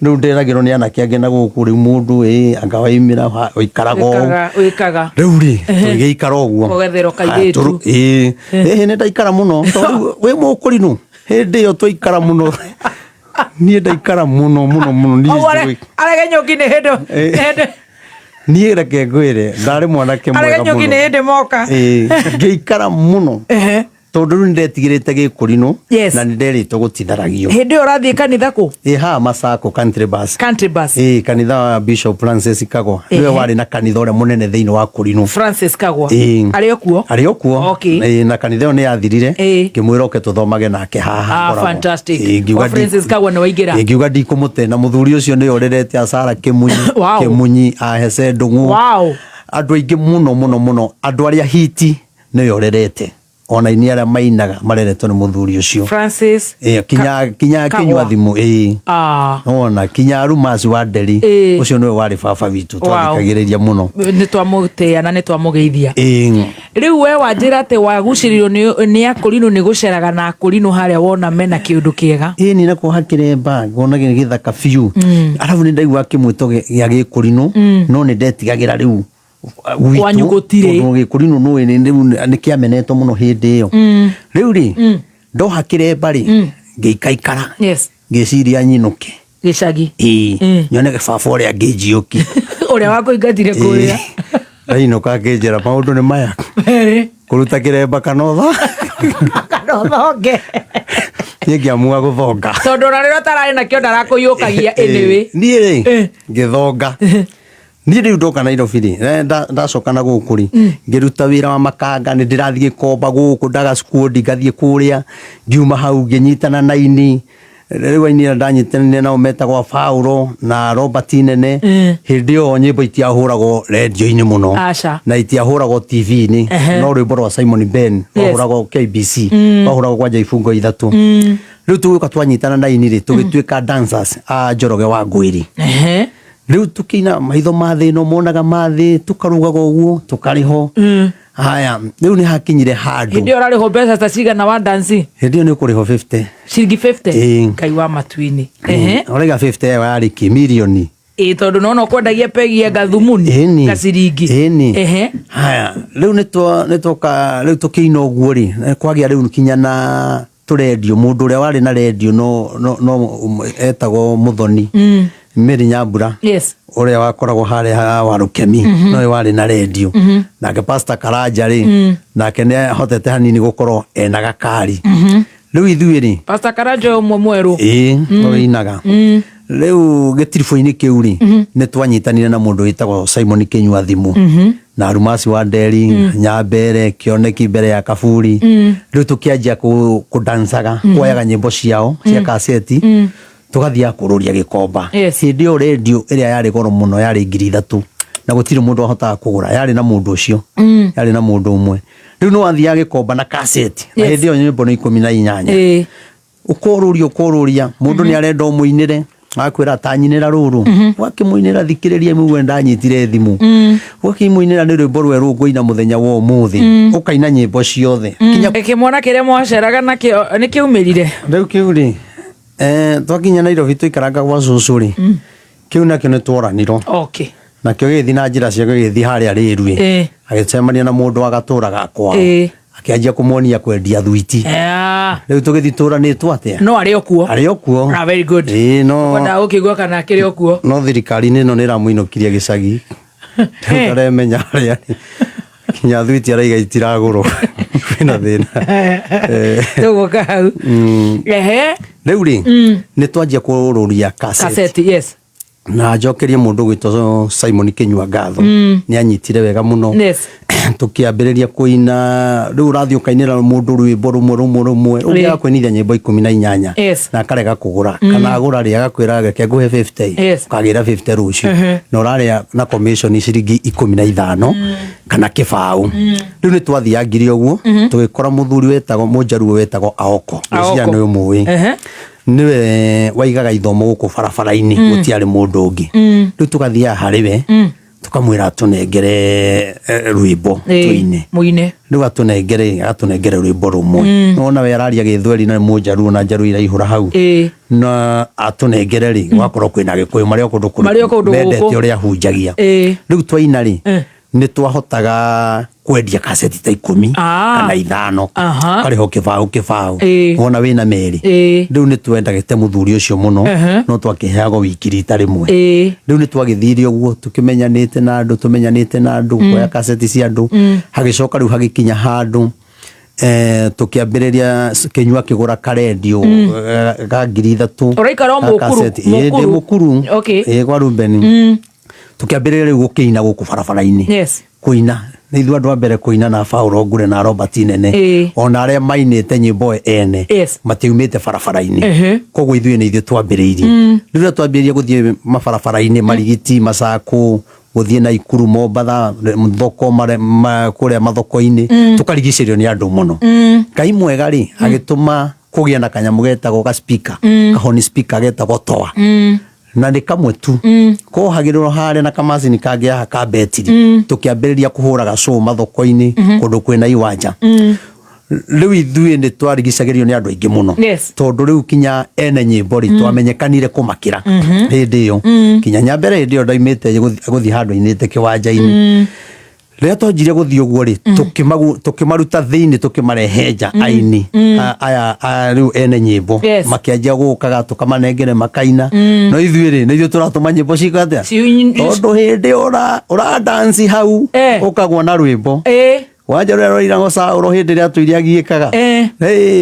riu nderagirwo ni anake ange na guku riu mundu anga waimira wikaga riu ri tugiikara uguo ugethero kairetu ni ndaikara muno tondu wi mukurinu hindi yo twaikara muno nie ndaikara muno nie arege nyoki ni hindo nie reke ngwire ndari mwanake mwega muno arege nyoki ni hindi moka ngiikara muno tondu riu ndetigirite gikurinu na ninderitwo gutitharagio hindi urathie kanitha ku ha Masako country bus kanitha wa Bishop Francis Kagwa niwe wari na kanitha uria munene thiini wa kurinu Francis Kagwa ari okuo na kanitha ni yathirire ngimwira oke tuthomage nake haha fantastic Francis Kagwa ni waingira ngiuga ndikumute na muthuri ucio ni orerete Asara Kimunyi ahece ndungu andu aingi muno andu aria hiti ni orerete ona ini aria mainaga mareretwo ni muthuri ucio Francis kinya kinywa thimu ona kinya Rumas wa Nderi ucio niwe wari baba witu twakagiriria muno ni twamutea na ni twamugeithia riu we wanjira ati waguciririo ni akurinu ni guceraga na akurinu haria wona mena kiundu kiega ni nako hakiremba ngona githaka fiu arabu ni ndaigua kimwito gia gikurinu no ni ndetigagira riu wanyugutire gikurinu no ni kiamenetwo muno hindi iyo riu ri ndohakire bari ngiikaikara ngiciria nyinuke gicagi nyone baba uria ngijiuki uria wakuingatire kuria ndainuka nginjira maundu ni maya kuruta kiremba kanotha kanothoge nie ngiamua guthonga tondu na riria tarari nakio ndarakuyukagia anyway nie ri ngithonga nie riu ndoka Nairobi ri ndacoka na guku ri ngiruta wira wa makanga ni ndirathie gikomba guku ndaga squad ngathie kuria ngiuma hau nginyitana na ini riu ini ndanyitana nao metagwo Paulo na Robert Nene hindi o nyimbo itiahuragwo radio-ini muno na itiahuragwo TV-ini no rwimbo rwa Simon Ben rwahuragwo KBC rwahuragwo kwa Jaifungo ithatu riu tuguka twanyitana na ini ri tugituika dancers a Njoroge wa Ngwiri riu tukina maitho mathi no monaga mathi tukarugaga uguo tukariho haya riu ni hakinyire handu hindi urariho mbeca ta cigana wa dance hindi ni kuriho 50 ciringi 50 kai wa matuini orega 50 wa riki milioni tondu no kwendagia pegi ya gathumuni gaciringi haya riu riu tukina uguo ri kwagia riu kinya na turedio mundu uria wari na radio no etagwo Muthoni Mary Nyambura uria wakoragwo haria wa Rukemi no wari na radio nake Pastor Karanja ri nake ne hotete hanini gukorwo ena gakari riu ithuĩ Pastor Karajo umwe mweru inaga riu gĩtiribũ-inĩ kĩu nĩ twanyitanire na mũndũ wĩtagwo Simon Kinyua Thimu na Almasi wa Nderi Nyambere Kĩoneki mbere ya Kaburi riu tũkĩanjia kũdansaga kuoyaga nyĩmbo ciao cia kaseti tugathia kururia Gikomba hĩndĩ ĩyo radio ĩrĩa yarĩ goro mũno yarĩ 3,000 na gũtirĩ mũndũ ahotaga kũgũra yarĩ na mũndũ ũcio yarĩ na mũndũ ũmwe riu no wathiaga Gikomba na kaseti na hĩndĩ ĩyo nyĩmbo nĩ 18 ũkũruria mũndũ nĩ arenda ũmũinĩre akwĩra atanyinĩra rũrũ wakĩmũinĩra thikĩrĩria imwe ndanyitire thimũ wakĩmũinĩra nĩ rwĩmbo rwerũ ngũina mũthenya wa ũmũthĩ ũkaina nyĩmbo ciothe kĩmwana kĩrĩa mwaceraga nakĩo nĩ kĩumĩrire rĩu kĩu twakinya Nairobi tũikaranga gwa cũcũ kĩu nakĩo nĩ tworanirwo nakĩo gĩgĩthiĩ na njĩra ciakĩo gĩgĩthiĩ harĩa Rĩrue agĩcemania na mũndũ wa gatũra gakwa akĩanjia kũmuonia kwendia thwiti rĩu tũgĩthiĩ tũranĩtwo atĩa no arĩ okuo very good kwenda gũkĩigua kana akĩrĩ okuo no thirikari-inĩ ĩno nĩ ĩramũinũkirie gĩcagi rĩu taremenya harĩa kinya thwiti araiga itiragũrwo kwĩna thĩna tũgũka hau rĩu nĩ twanjia kũrũria kaseti na njokerie mũndũ gwĩtwo Simon Kinyua ngatho nĩ anyitire wega mũno tukiambĩrĩria kũina rĩu ũrathiĩ ũkainĩra mũndũ rwĩmbo rũmwe ũrĩa akwenithia nyĩmbo 18 na akarega kũgũra kana agũra rĩ agakwĩra reke ngũhe 50 ũkagĩra 50 rũciũ na ũrarĩa na commission ciringi 15 kana kĩbaũ rĩu nĩ twathiangire ũguo tũgĩkora mũthuri wetagwo mũnjaruo wetagwo Aoko ũcio nĩ ũmũĩ niwe waigaga ithomo gũkũ barabara-inĩ gũtiarĩ mũndũ ũngĩ rĩu tũgathiaga harĩ we tukamwĩra atũnengere rwĩmbo tuine rĩu agatũnengere rwĩmbo rũmwe nona we araria gĩthweri na mũnjaruo na njaruo iraihũra hau na atũnengere rĩ wakorwo kwĩna Gĩkũyũ marĩ kũndũ mendete ũrĩa ahunjagia rĩu twaina rĩ nĩ twahotaga kwendia kaseti ta 10 kana 5 karĩho kĩbaũ wona wĩna merĩ rĩu nĩ twendagĩte mũthuri ũcio mũno no twakĩheagwo wiki rita rĩmwe rĩu nĩ twagĩthire ũguo tũkĩmenyanĩte na andũ kuoya kaseti cia andũ hagĩcoka rĩu hagĩkinya handũ tukiambĩrĩria Kinyua kĩgũra karendio ga 3,000 ũraikara mũkuru gwa Rubeni tukiambĩrĩria rĩu gũkĩina gũkũ barabara-inĩ kũina nĩ ithuĩ andũ a mbere kũina na Paulo Ngure na Robert Nene ona arĩa mainĩte nyĩmbo ene matiumĩte barabara-inĩ koguo ithuĩ nĩ ithuĩ twambĩrĩirie rĩrĩa twambĩrĩria gũthiĩ mabarabara-inĩ Marigiti Macakũ gũthiĩ Naikuru Mombatha thoko kũrĩa mathoko-inĩ tũkarigicĩrio nĩ andũ mũno Ngai mwega rĩ agĩtũma kũgĩa na kanyamũ getagwo ga speaker kahoni speaker getagwo Toa na nĩ kamwe tu kohagĩrĩrwo harĩa na kamacini kangĩ haha ka betiri tũkĩambĩrĩria kũhũraga show mathoko-inĩ kũndũ kwĩna iwanja rĩu ithuĩ nĩ twarigicagĩrio nĩ andũ aingĩ mũno tondũ rĩu kinya ene nyĩmbo rĩ twamenyekanire kũmakĩra hĩndĩ ĩyo kinya Nyambere hĩndĩ ĩyo ndaimĩte gũthiĩ handũ ainĩte kĩwanja-inĩ rĩrĩa twanjire gũthiĩ ũguo rĩ tũkĩmaruta thĩinĩ tũkĩmarehe nja aini aya rĩu ene nyĩmbo makĩanjia gũkaga tũkamanengere makaina no ithuĩ rĩ nĩ ithuĩ tũratũma nyĩmbo cika atĩa tondũ hĩndĩ ũradansi hau ũkagwa na rwĩmbo wanja rũrĩa rwairagwo Saũrũ hĩndĩ ĩrĩa tũiria agiĩkaga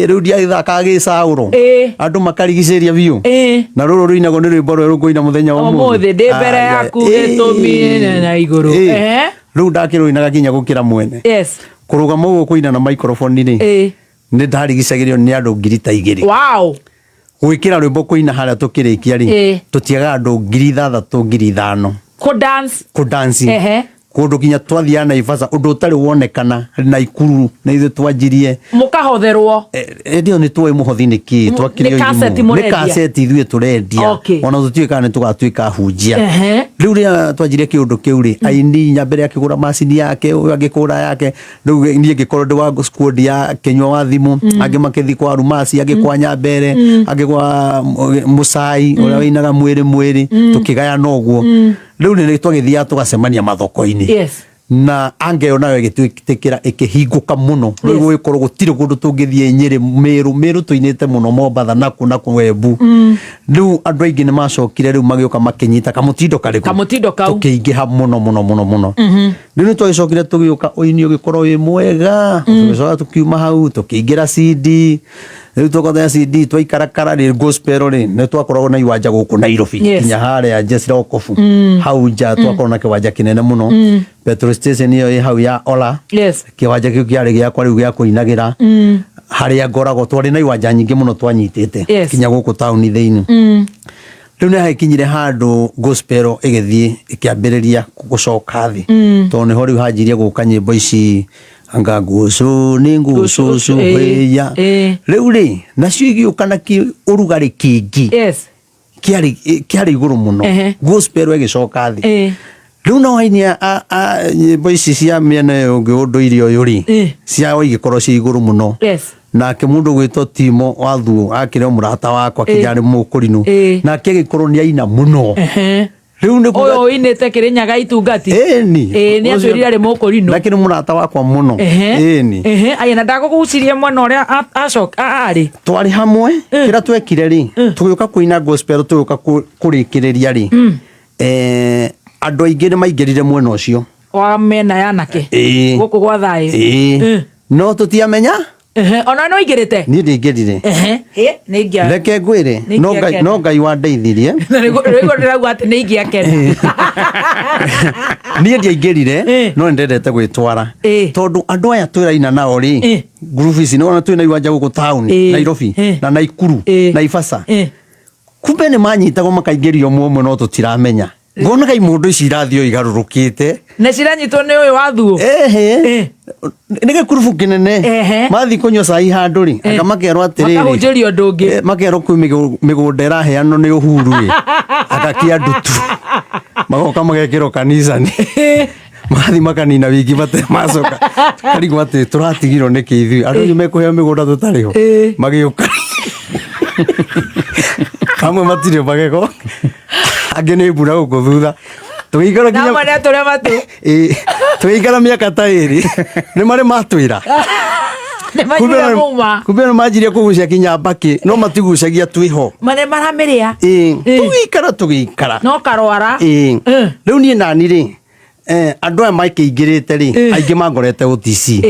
rĩu ndiagĩthakaga gĩ Saũrũ andũ makarigicĩria biũ na rũrũ rũinagwo nĩ rwĩmbo rwerũ ngũina mũthenya wa ũmũthĩ ndĩ mbere yaku gĩtũmire na igũrũ rĩu ndakĩrũinaga kinya gũkĩra mwene kũrũgama ũguo kũina na microphone rĩ nĩ ndarigicagĩrio nĩ andũ 2,000 gwĩkĩra rwĩmbo kũina harĩa tũkĩrĩkia rĩ tũtiaga andũ 3,000 5,000 kũdansi kũndũ kinya twathiaga Naivasha ũndũ ũtarĩ wonekana Naikuru na ithuĩ twanjirie mũkahotherwo ĩndĩ nĩ tuoĩ mũhothi nĩkĩ twakĩrio nĩ kaseti ithuĩ tũrendia ona tũtuĩkaga nĩ tũgatuĩka hunjia rĩu rĩrĩa twanjirie kĩũndũ kĩu rĩ aini Nyambere akĩgũra macini yake ũyũ agĩkũra yake rĩu niĩ ngĩkorwo ndĩ wa squad ya Kinyua wa Thimu angĩ makĩthi kwa Almasi angĩ kwa Nyambere angĩ kwa Mũcai ũrĩa wainaga mwĩrĩ tũkĩgayana ũguo rĩu nĩ twagĩthiaga tũgacemania mathoko-inĩ na angeo nayo ĩgĩtwĩkĩra ĩkĩhingũka mũno rĩu gũgĩkorwo gũtirĩ kũndũ tũngĩthiĩ Nyĩrĩ Mĩrũ tũinĩte mũno Mombatha naku Embu rĩu andũ aingĩ nĩ macokire rĩu magĩũka makĩnyita kamũtindo kau tũkĩingĩha mũno rĩu nĩ twagĩcokire tũgĩũka ũini ũgĩkorwo wĩ mwega tũgĩcoka tũkiuma hau tũkĩingĩra CD riu tukothe CD twaikarakara ri gospel ri ne twakoragwo na iwanja guku Nairobi kinya haria Jesira Okofu hau nja twakorwo na kiwanja kinene muno petrol station iyo hau ya Ola kiwanja kiu kiari giakwa riu gia kuinagira haria ngoragwo twari na iwanja nyingi muno twanyitite kinya guku tauni thiini riu ne hakinyire handu gospel igithie ikiambiriria gucoka thi to ne ho riu hanjirie guka nyimbo ici anga ngucu ni ngucu heya riu ri nacio igiukana ki urugari kingi kiari iguru muno gospel igicoka thi riu no hainia nyimbo ici cia miena ungi unduire uyu ri cia igikorwo ci iguru muno nake mundu gwitwo Timo wathu akire murata wakwa kinyari mukurinu nake gikorwo ni aina muno riu ni oyo inete Kirinyaga itungati ni atwirira ri mukurinu nake ni murata wakwa muno ayena ndagugucirie mwana uria acoka ari twari hamwe kira twekire ri tugiuka kuina gospel tugiuka kurikiriria ri andu aingi ni maingirire mwena ucio wa mena yanake guku gwa thayu no tutiamenya ona no ingirite ni ndingirire ni ingia reke ngwire no Ngai wa ndeithirie rigo ndirauga ati ni ingia kenda ni ndiaingirire no ndendete gwitwara tondu andu aya twiraina nao ri group ici no twina iwanja guku town Nairobi na Naikuru na Ivasa kumbe ni manyitagwo makaingĩrio mumwe no tutiramenya ngona kai mundu ici irathio igarurukite na ciranyitwo ni uyu wathuo nige kurubu kinene mathi kunywa cai handu ri anga makerwo atiriri makahunjirio ndungi makerwo kwi migunda iraheanwo ni uhuru ri agakia ndutu magoka magekirwo kanisani mathi makanina wiki bate macoka karigwo ati turatigirwo ni kiithui andu mekuheo migunda tutariho magiuka kamwe matire bageko agene bura guku thutha tuikara kinya na mara tore matu tuikara miaka ta iri ni mari matwira kumbe no majirie kugucia kinya mbaki no matigucagia twiho mane maramiria tugiikara no karwara riu ni nani ri andu aya maikingirite ri aingi mangorete UTC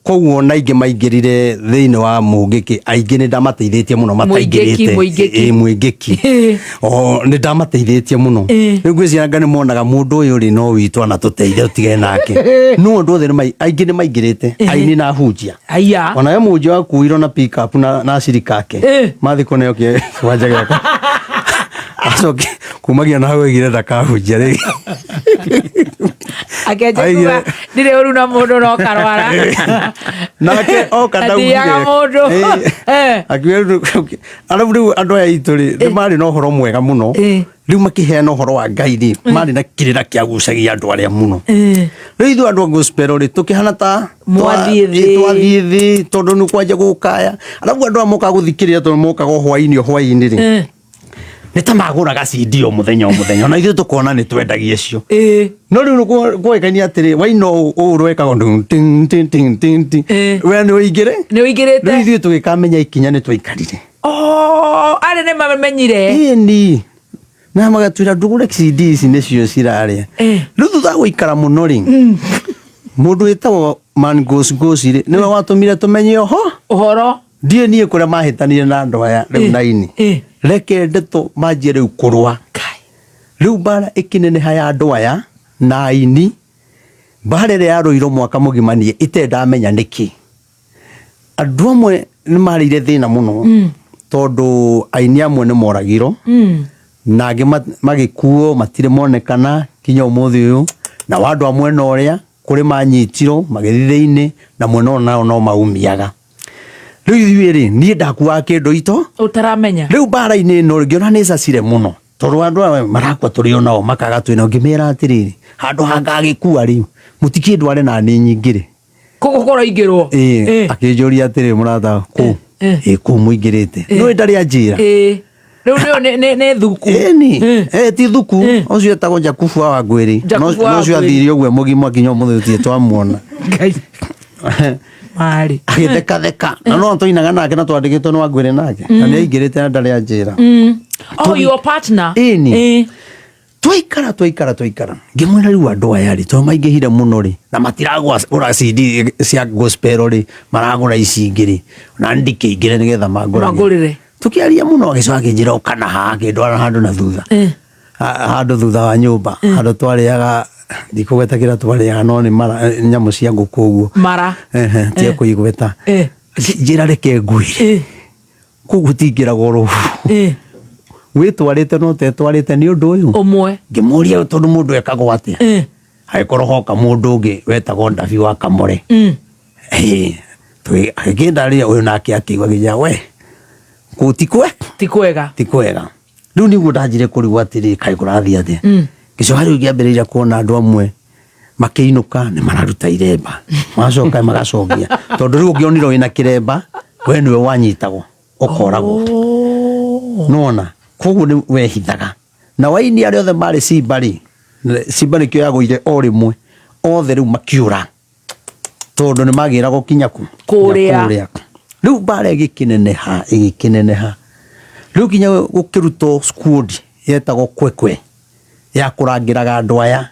koguo na aingi maingirire thiini wa mungiki aingi ni ndamateithĩtie muno mataingirite muingiki ni ndamateithĩtie muno riu ngwiciria ni monaga mundu uyu ri no witwa na tuteithie utige nake no andu othe aingi ni maingirite aini na hunjia ona we munjia wakuirwo na pick up na sirikake mathi kuneo kiwanja giakwa acoke kumagia na hau egire ndakahunjia ri akeje ndire uru na mundu no karwara nake oka ndauge akiwe arabu andu aya itu ri mari no horo mwega muno riu makiheana horo wa Ngai ri mari na kirira kiagucagia andu aria muno riu ithu andu gospel ri tukihana ta twathie thi tondu ni kwanja gukaya arabu andu amoka guthikiriria tondu moka go hwaini ri nita maguraga CD o muthenya na ithu tukona ni twendagie cio no riu gwekania atiri waino urweka gondu ting ting ting ting ting we ni uingirite riu ithu tugikamenya ikinya ni twaikarire ari ni mamenyire ni na magatwira ndugure CD ici nicio ciraria riu thutha guikara muno ri mundu witagwo Man Goes ri niwe watumire tumenye uhoro ndie nie kuria mahitanire na andu aya riu naini reke ndeto manjie riu kurwa riu bara ikinene haya andu aya na aini bara ria yaruirwo mwaka mugimanie itendamenya niki andu amwe ni marire thina muno tondu aini amwe ni moragirwo na angi magikuo matire monekana kinya umuthi uyu na wandu amwe no uria kuri manyitirwo magithithiini na mwena nao no maumiaga riu ithuiri nie ndakuaga kindu ito utaramenya riu bara-ini no ngiona ni cacire muno tondu andu aya marakwa turi onao makaga twina ngimera atiriri handu hangagikua riu mutikindware na ni nyingire kugukora ingirwo akinjuria atiri murata ku muingirite no ndari anjira riu ni thuku ti thuku ucio etagwo Jakubu wa Ngwiri no cio athiri ogwe mugima kinya umuthi utie twamuona mari agitheka na no twainaga nake na twandikitwo no Ngwiri nake na ni aingirite na ndari anjira your partner twaikara ngimwira riu andu aya ri to maingihire muno ri na matiragwa ura CD cia gospel ri maragura ici ingi ri na ndikingire nigetha magurire tukiaria muno agicoka akinjira ukana ha ngindwara handu na thutha handu thutha wa nyumba handu twariaga ndikugetakira twariaga no ni mara nyamu cia nguku uguo mara tia kuigweta njira reke nguire kugutingira goro witwarite no tetwarite ni undu uyu umwe ngimuria tondu mundu ekagwo atia agikoro hoka mundu ungi wetagwo Ndabi wa Kamore agenda ria uyu nake akigwa ginya we tikwega riu niguo ndanjire kurigwa atiri kai kurathia atia gicoka riu ngiambiriria kuona andu amwe makiinuka ni mararuta iremba macoka magacokia tondu riu ngionira wina kiremba we niwe wanyitagwo ukoragwo nona koguo ni wehithaga na waini aria othe mari Simba nikio yagũire o rimwe othe riu makiura tondu ni magira gukinya kuria riu bare gikineneha riu kinya gukiruto squad yetagwo kwekwe ya kurangiraga andu aya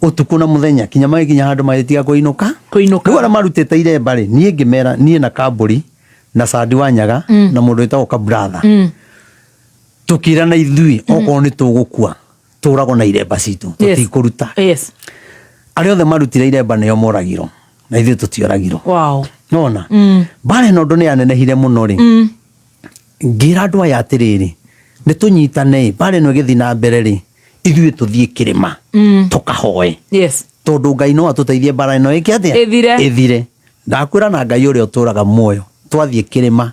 utuku na muthenya kinya magikinya handu magitiga kuinuka riu ara marutite iremba ri nie ngimera nie na Kamburi na Sadi Wanyaga na mundu wetagwo Kabratha tukira na ithui okorwo ni tugukua turago na iremba citu tutikuruta aria othe marutire iremba nio moragiro na ithui tutioragiro nona bare no ndone yanenehire muno ri ngira andu aya atiriri ni tunyitane bare no githi na mbere ri ithui tuthie kirima tukahoe tondu Ngai no atuteithie bara ino iki atia ithire ndakwira na Ngai uria uturaga muoyo twathie kirima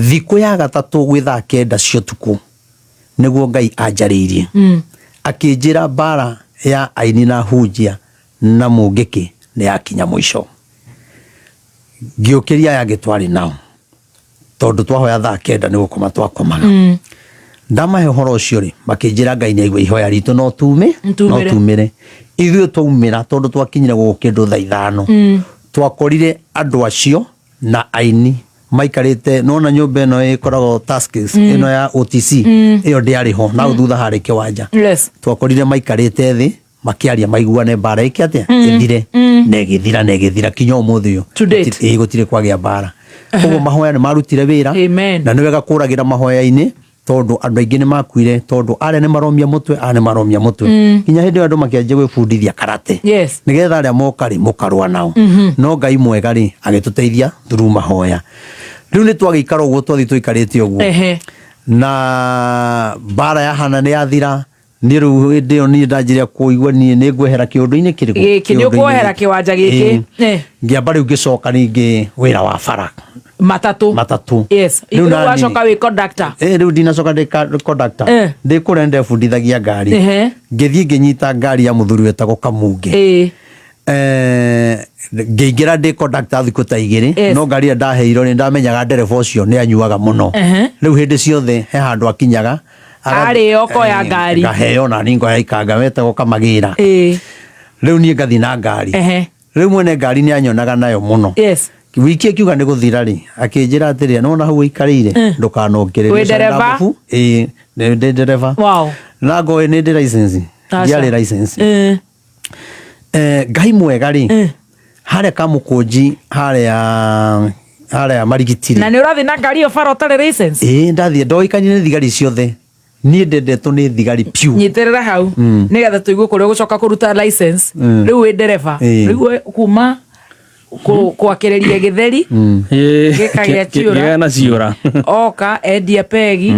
thiku ya gatatu gwi thaa 9 cia tuku niguo Ngai anjariirie akinjira bara ya Aini na Hunjia na Mungiki ni yakinya mwisho ngiukiria ya gitwari nao tondu twahoya thaa 9 nigukoma twakomaga ndamahe horo ucio ri makinjira Ngai ni aigua ihoya ritu no tumire ithuĩ twaumira tondu twakinyire gukindu thaa 5 twakorire andu acio na Aini maikarite nona nyumba ino ikoragwo Tuskys ino ya OTC iyo ndiari ho na thutha hari kiwanja twakorire maikarite thi makiaria maiguane bara iki atia ithire negithira kinya umuthi uyu gutire kwagia bara koguo mahoya ni marutire wira na ni wega kuragira mahoya-ini tondu andu aingi ni makuire tondu aria ni maromia mutwe kinya hindi andu makianjia gwibundithia karate nigetha aria moka ri mukarua nao no Ngai mwega ri agituteithia through mahoya riu ni twagikara uguo twathi tuikarite uguo na bara ya hana ni yathira ni riu hindi iyo ni ndanjiria kuigua ni ngwehera kiundu-ini kiriku ni ukuhera kiwanja giki ngiamba riu ngicoka ringi wira wa bara matatu riu wacoka wi conductor riu ndinacoka ndi conductor ndikure ndebundithagia ngari ngithie nginyita ngari ya muthuri wetagwo Kamunge ngiingira ndi conductor thiku ta igiri no ngari ndaheirwo ni ndamenyaga ndereba ucio ni anyuaga muno riu hindi ciothe he handu akinyaga ari oko ya ngari ngaheo na ningo ya ikanga wetagwo Kamagira riu ni ngathi na ngari riu mwene ngari ni anyonaga nayo muno wiki akiuga ni guthira ri akinjira atiri nona hau ikarire ndukanongerere ndereba ni ndereba na ngo ni ndi license ndiari license Ngai mwega ri haria Kamukunji haria Marigitiri na ni urathi na ngari yo faro tare license ndathie ndoikanie ni thigari ciothe ni ndendetwo ni thigari piu nyiterera hau nigetha tuigue kuria gucoka kuruta license riu wi ndereba riu kuma kwakereria githeri gikagia ciura oka endia pegi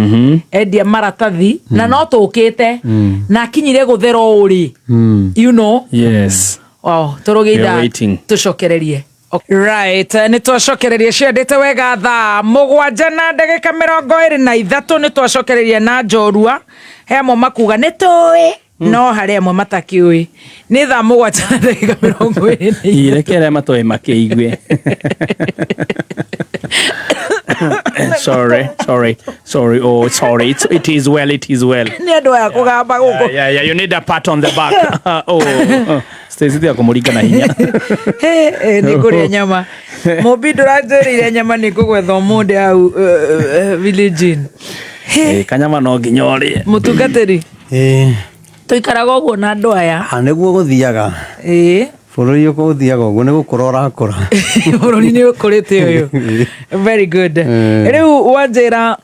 endia maratathi na no tukite na kinyire guthera uri turugeitha tucokererie right ni twacokererie ciendete wega thaa 7:23 ni twacokererie na njorua he amwe makuga ni tui no hari amwe matakiui ni thaa 7:20 irekere matoi makeigue sorry it is well ni andu ya kugamba guku yeah you need a pat on the back Stacy ya kumuringa na hinya ni kuria nyama mobido ranjirire nyama ni kugwetha munde au village kanyama no nginyori mutungatiri Tuikaraga uguo na andu aya niguo guthiaga bururi uko uthiaga uguo ni gukura urakura bururi ni ukurite uyu. Very good. Riu wanjira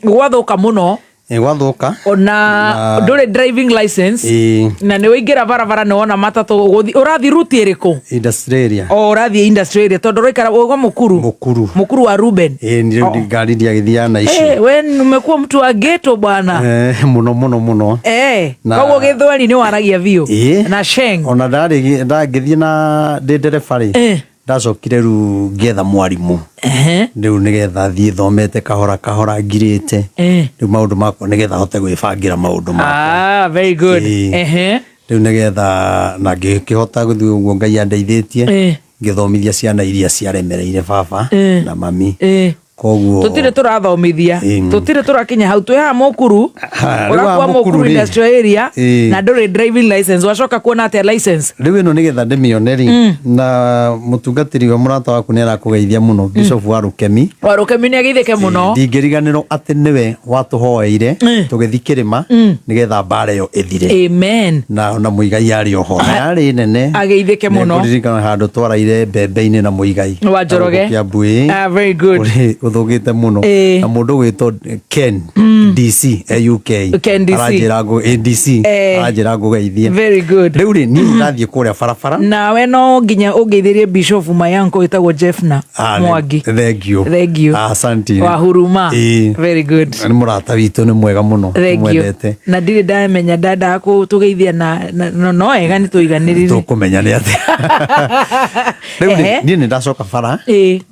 gwathuka muno gwathuka ona ndure driving license na ni wingira barabara ni wona matatu urathi ruti iriku industry area urathi industry area tondu roikara ugo mukuru wa Ruben ni ngari ndia githia na ici we umekuwa mtu wa ghetto bwana muno koguo githweri ni waragia vio na sheng ona ndagithie na ndereba ri ndacokire ru ngetha mwarimu riu nigetha thie thomete kahora ngirite riu maundu makwa nigetha hote gwibangira maundu makwa. Very good. Riu nigetha na ngihota guthii uguo Ngai andeithitie ngithomithia ciana iria ciaremereire baba na mami koguo tutire turathomithia tutire turakinya hau twi ha mukuru urakwa mukuru industrial area na ndore driving license wacoka kuona atia license riu ino nigetha ndimioneri na mutungatiri wa murata waku ni arakugeithia muno Bishop wa Rukemi ni ageithike muno ndingiriganiro ati niwe watuhoeire tugithikirima nigetha mbara yo ithire. Amen. Na muigai ari oho ari nene ageithike muno ndirikana handu twaraire mbembe-ini na muigai wa Njoroge. Very good. Uthugite muno na mundu gwitwo Ken DC UK arajira ngo DC arajira ngo geithie. Very good. Riu ri ni ndathie kuria barabara na we no nginya ungeithirie Bishop Mayanko itagwo Jeffna Mwangi. Thank you. Asante wa huruma. Very good. Ni murata witu ni mwega muno mwendete na ndire ndamenya dada ko tugeithia na no ega ni tuiganirire tukumenya ni ati riu ni ndacoka bara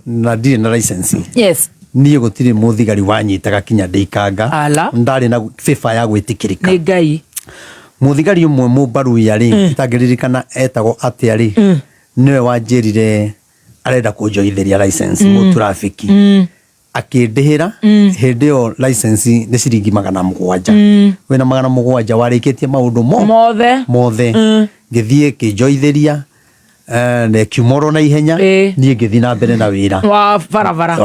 na ndire na license. Yes. Niye gutiri muthigari wanyitaga kinya ndikanga ndari na FIFA ya gwitikirika ni Ngai muthigari umwe mumbaru yari itagiririkana etagwo ati ari niwe wanjirire arenda kunjoitheria license mu traffic akindihira hindi yo license ni ciringi 700 wena 700 warikitie maundu mothe ngithie kinjoitheria ne kimoro na ihenya ni ngithi na mbere na wira wa barabara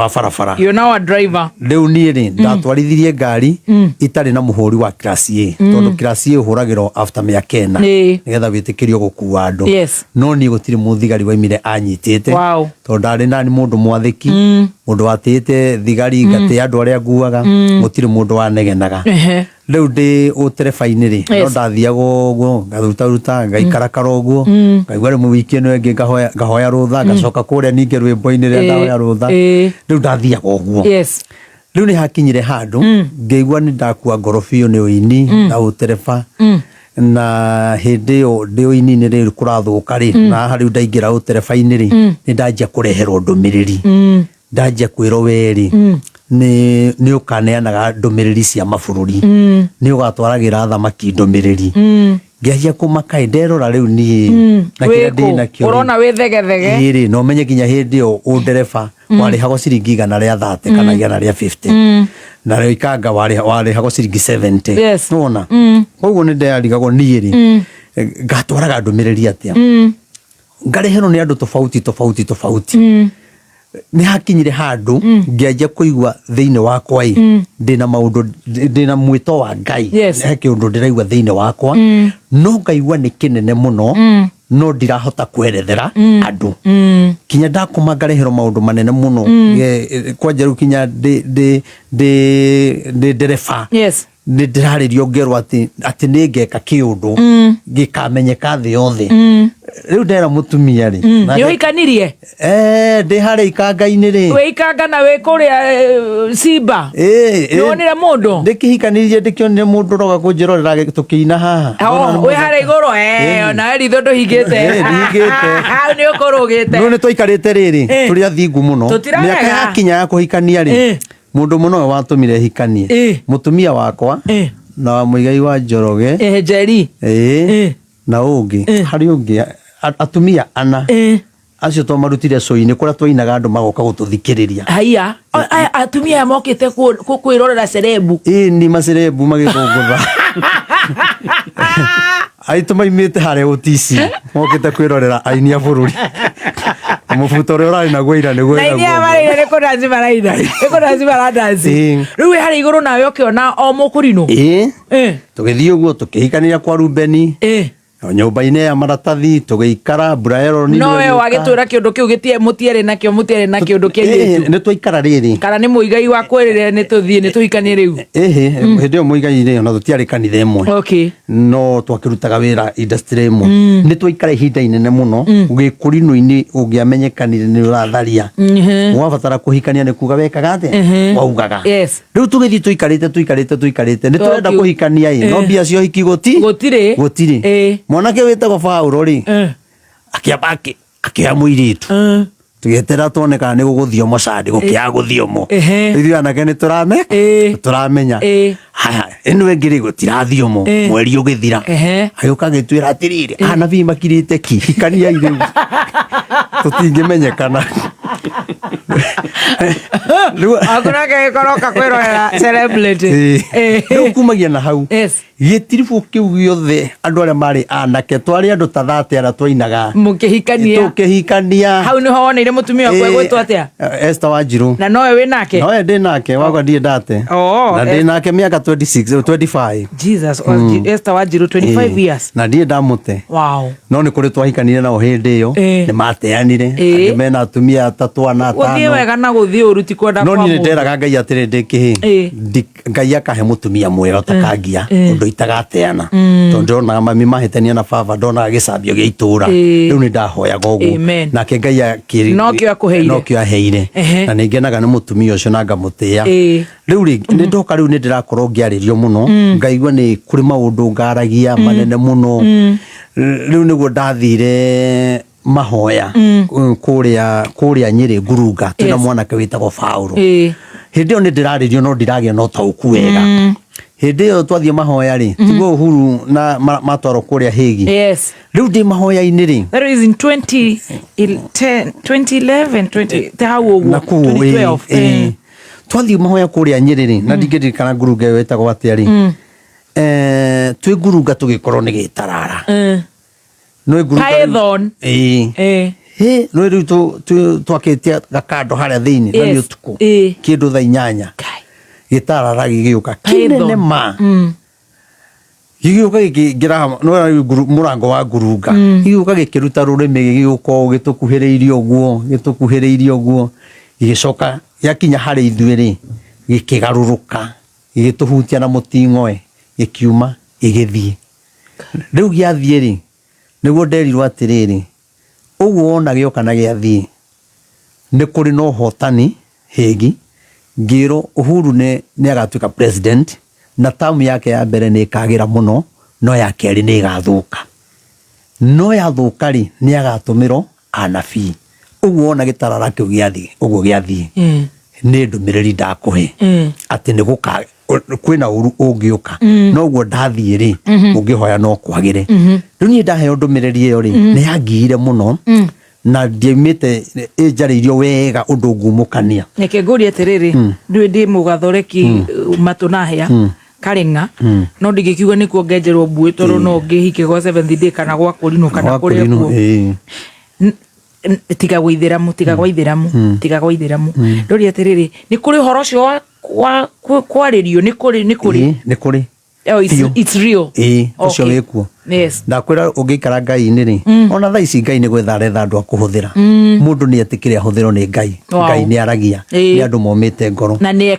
you know a driver riu ni ri ndatwarithirie ngari itari na muhuri wa class A tondu class A uhuragirwo after miaka 4 nigetha witikirio gukua andu no ni gutiri muthigari waimire anyitite tondu ndari nani mundu mwathiki mundu watite thigari ngate andu aria nguaga gutiri mundu wanegenaga riu ndi utereba-ini ri no ndathiaga uguo ngaruta ngaikarakara uguo ngaigua rimu wiki ino ingi ngahoya rutha ngacoka kuria ninge rwimbo-ini ria ndahoya rutha riu ndathiaga uguo riu ni hakinyire handu ngeigua ni ndakua ngoro biu ni uini na utereba na hindi yo ndi uini-ini ri kurathuka ri na hariu ndaingira utereba-ini ri ni ndanjia kureherwo ndumiriri ndanjia kwiro weri ni ukaneanaga ndumiriri cia mabururi ni ugatwaragira thamaki ndumiriri ngiacia kumaka nderora riu ni na kira ndina kio urona withegethege iri no menye kinya hindi yo undereba warihagwo ciringi 130 kana 150 na riu ikanga warihagwo ciringi 70 nona koguo ni ndarigagwo ni iri ngatwaraga ndumiriri atia ngareherwo ni andu tofauti ni hakinyire handu ngianjia kuigua thiini wakwa ndina maundu ndina mwito wa Ngai he kiundu ndiraigua thiini wakwa no ngaigua ni kinene muno no ndirahota kwerethera andu kinya ndakoma ngareherwo maundu manene muno kwanja riu kinya ndi ndereba ni ndiraririo ngerwo ati ni ngeka kiundu gikamenyeka thi yothe riu ndera mutumia ri yo ikanirie ndi hare ikanga-ini ri we ikanga na we kuria Simba yonire mundu ndikihikanirie ndikionire mundu roga kunjirorera tukiina haha we hare iguru ona ritho nduhingite ni ukurugite no ni twikarite riri turi athingu muno miaka yakinya ya kuhikania ri mundu muno watumire hikanie mutumia wakwa na muigai wa Njoroge Njeri na ungi hari ungi atumia ana acio to marutire coini kuria twainaga andu magoka gututhikiriria haya atumia mokite kwirorera cerebu ni macerebu magithungutha aitu maimite hare utisi mokite kwirorera ainia bururi mufuto uri urari naguo ira niguo na inia marire ni kudansi maraida ni kudansi maradansi riu hari iguru nawe ukiona o mukurino tugithii uguo tukihikania kwa Rubeni nyumba-inĩ ya maratathi tũgĩikara Braero ni no we wagĩtwĩra kĩũndũ kĩu gĩtie mũtiere nakĩo kĩũndũ kĩu nĩ twaikara rĩrĩ kana nĩ mũigai wa kwĩrĩre nĩ tũthiĩ nĩ tũhikanie rĩu hĩndĩ ĩyo mũigai-rĩ ona tũtiarĩ kanitha ĩmwe no twakĩrutaga wĩra industry ĩmwe nĩ twaikara ihinda inene mũno gĩkũrinũ-inĩ ũngĩamenyekanire nĩ ũratharia wabatara kũhikania nĩ kuga wekaga atĩa waugaga rĩu tũgĩthiĩ tũikarĩte nĩ tũrenda kũhikania no mbia cia ũhiki gũtirĩ mwanake wĩtagwo Paulo ri akĩamba akĩoya mũirĩtu tũgĩetera tuone kana nĩ gũgũthiomo candi gũkĩaga gũthiomo ithuĩ anake nĩ tũramenya haya ĩno ĩngĩ rĩ gũtirathiomo mweri ũgĩthira agĩũka agĩtwĩra atĩrĩrĩ anabii makirĩte ki hikania irĩu tũtingĩmenyekana akorake gĩkoroka kwĩrorera celebrity rĩu kumagia na hau gĩtiribũ kĩu gĩothe andũ arĩa marĩ anake twarĩ andũ ta 30 arĩa twainaga mũkĩhikania hau nĩho woneire mũtumia wakwa gwĩtwo atĩa Esther Wanjiru na nowe wĩ nake nowe ndĩ nake wagwa ndiĩ ndate na ndĩ nake mĩaka 25 Jesus Esther Wanjiru 25 years na ndiĩ ndamũte no nĩ kũrĩ twahikanire nao hĩndĩ ĩyo nĩ mateanire angĩ mena atumia 3 ana 5 gũthiĩ wega na gũthiĩ ũru ti kwenda kwa no niĩ nderaga Ngai atĩrĩ ndĩkĩhĩ Ngai akahe mũtumia mwega ũtakangia ũndũ itagateana tondũ ndonaga mami mahĩtania na baba ndonaga gĩcambio gĩa itũra rĩu nĩ ndahoyaga ũguo nake Ngai nokĩo aheire na nĩ ngenaga nĩ mũtumia ũcio na ngamũtĩa rĩu nĩ ndoka rĩu nĩ ndĩrakorwo ngĩarĩrio mũno ngaigua nĩ kũrĩ maũndũ ngaragia manene mũno rĩu nĩguo ndathire mahoya kũrĩa Nyĩrĩ Ngurunga twĩna mwanake wĩtagwo Paulo hĩndĩ ĩyo nĩ ndĩrarĩrio no ndiragĩa no taũku wega hĩndĩ ĩyo twathiĩ mahoya rĩ tiguo Uhuru na matwarwo kũrĩa Hĩgi rĩu ndĩ mahoya-inĩ rĩ that is in 2011 hau ũguo 2012 twathiĩ mahoya kũrĩa Nyĩrĩ rĩ na ndingĩririkana Ngurunga ĩyo ĩtagwo atĩa rĩ twĩ Ngurunga tũgĩkorwo nĩ Gĩtarara no Python no rĩu twakĩtie gakando harĩa thĩinĩ na nĩ ũtukũ kĩndũ thaa 8 Gĩtarara gĩgĩũka kĩnene ma gĩgĩũka gĩkĩingĩra mũrango wa Ngurunga gĩgĩũka gĩkĩruta rũrĩmĩ gĩgĩũka gĩtũkuhĩrĩirie ũguo gĩgĩcoka gĩakinya harĩ ithuĩ rĩ gĩkĩgarũrũka gĩgĩtũhutia na mũting'oe gĩkiuma gĩgĩthiĩ rĩu gĩathiĩ rĩ nĩguo nderirwo atĩrĩrĩ ũguo wona gĩoka na gĩathiĩ nĩ kũrĩ na ũhotani Hĩgi ngĩrwo Uhuru nĩ agatuĩka president na tamu yake ya mbere nĩ ĩkagĩra mũno no ya kerĩ nĩ ĩgathũka no yathũka rĩ nĩ agatũmĩrwo anabii ũguo wona Gĩtarara kĩu gĩathiĩ ũguo gĩathiĩ nĩ ndũmĩrĩri ndakũhe atĩ nĩ gũka kwĩna ũru ũngĩũka no guo ndathiĩ rĩ ũngĩhoya no kwagĩre rĩu niĩ ndaheo ndũmĩrĩri ĩyo rĩ nĩ yangiire mũno na ndiaumĩte njarĩirio wega ũndũ ngumũkania reke ngũrie atĩrĩrĩ ndĩ mũgathoreki matũnahĩa Karĩng'a no ndingĩkiuga nĩkuo ngenjerwo mbuĩ tondũ no ngĩhike gwa 7th day kana gwa kũrinũ kana kũrĩa kuo tiga gwa ithĩramu ndoria atĩrĩrĩ nĩ kũrĩ ũhoro ũcio kwarĩrio nĩ kũrĩ it's real ũcio wĩkuo ndakwĩra ũngĩikara Ngai-inĩ rĩ ona thaa ici Ngai nĩ gwetha aretha andũ a kũhũthĩra mũndũ nĩ etĩkĩre ahũthĩrwo nĩ Ngai Ngai nĩ aragia nĩ andũ momĩte ngoro na nĩ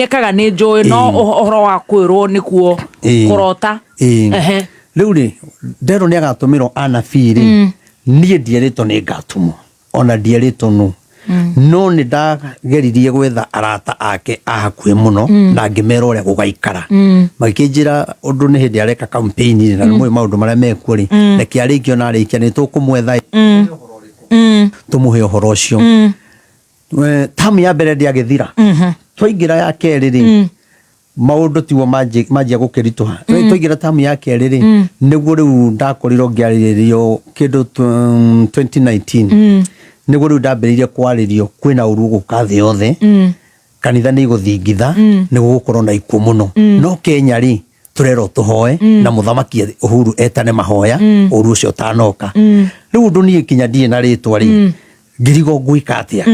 ekaga nĩ njũĩ no ũhoro wa kwĩrwo nĩkuo kũrota rĩu rĩ nderwo nĩ agatũmĩrwo anabii rĩ niĩ ndierĩtwo nĩ ngatumwo ona ndierĩtwo nũ no nĩ ndageririe gwetha arata ake a hakuhĩ mũno na ngĩmera ũrĩa gũgaikara magĩkĩnjĩra ũndũ nĩ hĩndĩ areka campaign na nĩ maũndũ marĩa mekuo rĩ reke arĩkio na arĩkia nĩ tũkũmwetha tũmũhe ũhoro ũcio tamu ya mbere ndĩagĩthira twaingĩra ya kerĩ rĩ maũndũ tiwo manjia gũkĩritũha twaingĩra tamu ya kerĩ rĩ nĩguo rĩu ndakorirwo ngĩarĩrĩrio kĩndũ 2019 nĩguo rĩu ndambĩrĩirie kwarĩrio kwĩna ũru gũka thĩ yothe kanitha nĩ igũthingitha nĩ gũgũkorwo na ikuũ mũno no Kenya rĩ turero tuhoe na muthamaki Uhuru etane mahoya uru ucio tanoka riu undu nie kinya die na ritwa ri ngirigo gwika atia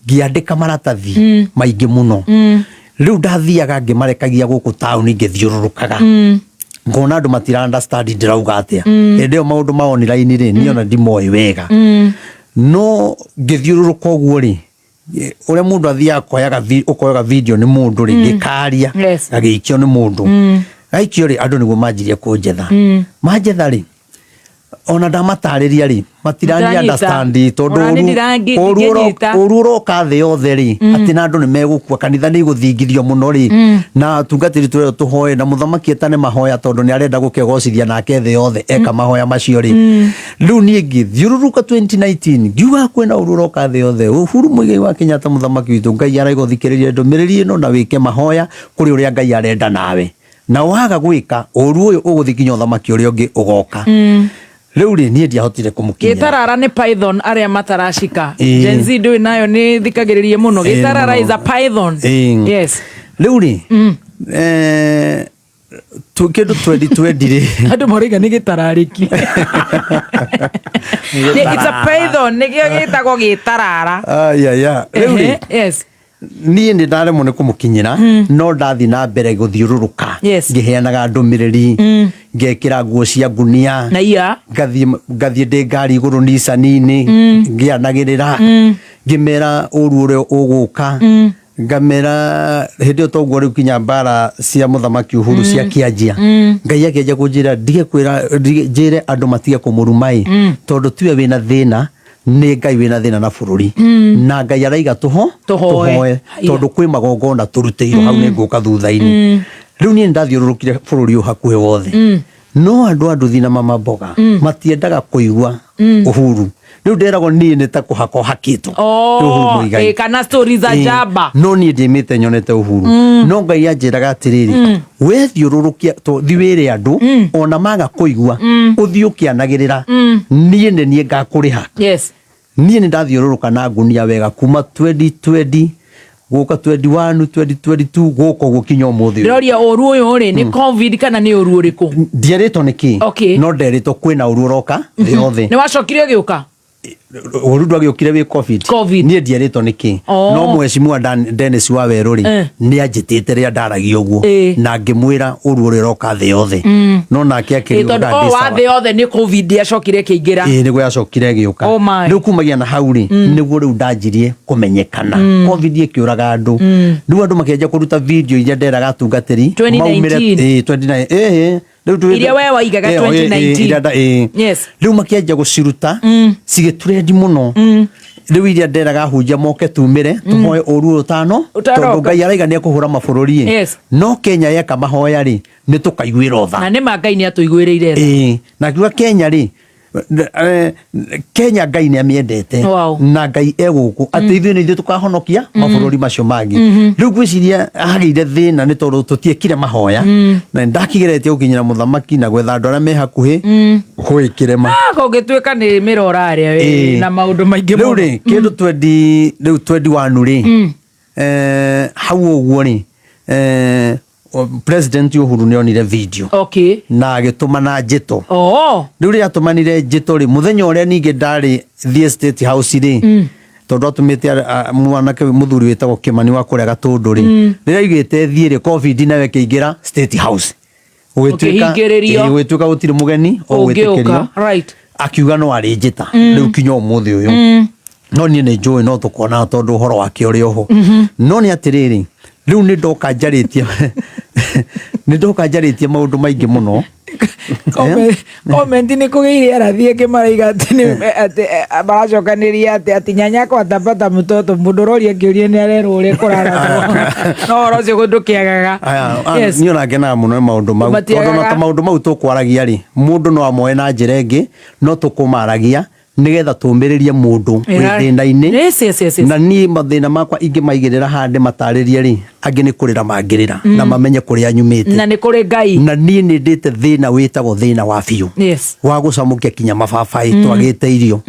ngiandika maratathi maingi muno riu ndathiaga ngimarekagia guku town ngithiururukaga ngona andu matira understand ndirauga atia ndio maundu ma online ri niona ndimoi wega no ngithiururuka uguo ri uria mundu athia ukoyaga video ni mundu ri ngikaria agikio ni mundu aikio ri andu niguo manjirie kunjetha manjetha ri ona ndamatariria ri matirani understand tondu ururoka the yothe ri ati na andu ni megukua kanitha ni iguthingithio muno ri na tungatiri twe tuhoe na muthamaki etane mahoya tondu ni arenda gukegocithia nake the yothe eka mahoya macio ri riu ni ngithiururuka 2019 ngiuga kwena ururoka the yothe Uhuru Muigai wa Kenyatta muthamaki witu Ngai araiguthikiriria ndumiriri ino na wike mahoya kuri uria Ngai arenda nawe na waga gwika uru uyu uguthikinya uthamaki uria ungi ugoka riu ri nie ndiahotire kumukinya gitarara ni python aria matarashika Gen Z ndui nayo ni thikagiririe muno gitarara is a python yes riu ri kindu 2020 ri andu moriga ni gitarariki it's a python ni gitagwo gitarara riu ri yes nie ndi ndare mune kumukinyira no ndathi na mbere guthiururuka ngiheanaga ndumiriri ngekira nguo cia ngunia na iya ngathie ndi ngari iguru Nissan-ini ngianagirira ngimera uru uria uguka ngamera hindi otoguo riu kinya mbara cia muthamaki Uhuru cia kianjia Ngai akenja kunjira ndige kwira njire andu matige kumurumai tondu tiwe wina thina ni Ngai wina thina na bururi na Ngai araiga tuhoe tondu kwi magongona turuteirio hau ni nguka thutha-ini riu ni ndathiururukire bururi hakuhe wothe no andu thina mama mboga matiendaga kuigua Uhuru riu nderagwo ni ta kuhako hakito Uhuru Muigai kana stories za jaba no ni ndimite nyonete Uhuru no Ngai anjiraga atiriri we thiururukia to thiwire andu ona maga kuigua uthiukianagirira nie nie ngakuriha yes nie ni ndathiururuka na ngunia wega kuma 2020 guka 21 2022 guko gukinya umuthi roria uru uyu ri ni covid kana ni uru uriku ndierito niki no nderito kwina uru roka riothe ni wacokire giuka uru ndwagiukire wi covid nie ndierito niki no mheshimiwa Dennis Waweru ri ni anjitite ria ndaragia uguo na ngimwira uru uri roka the yothe no nake akiriuga ndisa wa the yothe ni covid yacokire kiingira niguo yacokire giuka riu kumagia na hau ri niguo riu ndanjirie kumenyekana covid ikiuraga andu riu andu makienja kuruta video iria nderaga tungatiri maumire 29 iria we waigaga 2019 yes riu makienja guciruta cigiturendi muno riu iria nderaga hunjia moke tumire tuhoe uru utano tondu Ngai araiga ni kuhura mabururi no Kenya yeka mahoya ri ni tukaiguira otha na ni Ngai ni atuiguireire na kiuga Kenya ri Kenya Ngai ni amiendete na Ngai eguku ati ithuĩ nĩ tukahonokia mabururi macio mangi riu gwiciria agire thina ni tondu tutiekire mahoya na ndakigeretie gukinyira muthamaki na gwetha andu aria me hakuhi gwikire ma gugituika ni mirora aria na maundu maingi riu ri kindu 21 ri hau uguo ri President Uhuru ni onire video na agituma na njito riu ri atumanire njito ri muthenya uria ninge ndari thie State House ri tondu atumite mwanake muthuri witagwo Kimani wa kuria Gatundu ri riria igite thie ri covid nawe kiingira State House gwituika gutiri mugeni o gwitikirio akiuga no ari njita riu kinya umuthi uyu no ni njui no tukona tondu horo wake uri oho no ni atiriri riu ni ndoka njaritie maundu maingi muno comment ni kugeire arathie kimaraiga ati baracokaniria ati nyanyako atapata mtoto mundu roria kiuria ni arerwo uri kurara no rocio gundu kiagaga ni ona ngena muno maundu mau tondu na maundu mau tukwaragia ri mundu no amoe na njira ingi no tukumaragia nigetha tumiririe mundu withina-ini na ni mathina makwa ingi maigirira hande mataririe ri angi ni kurira mangirira na mamenye kuria nyumite na ni kuri Ngai na ni ndite thina witagwo thina wa biu wa gucamukia kinya mababai twagite irio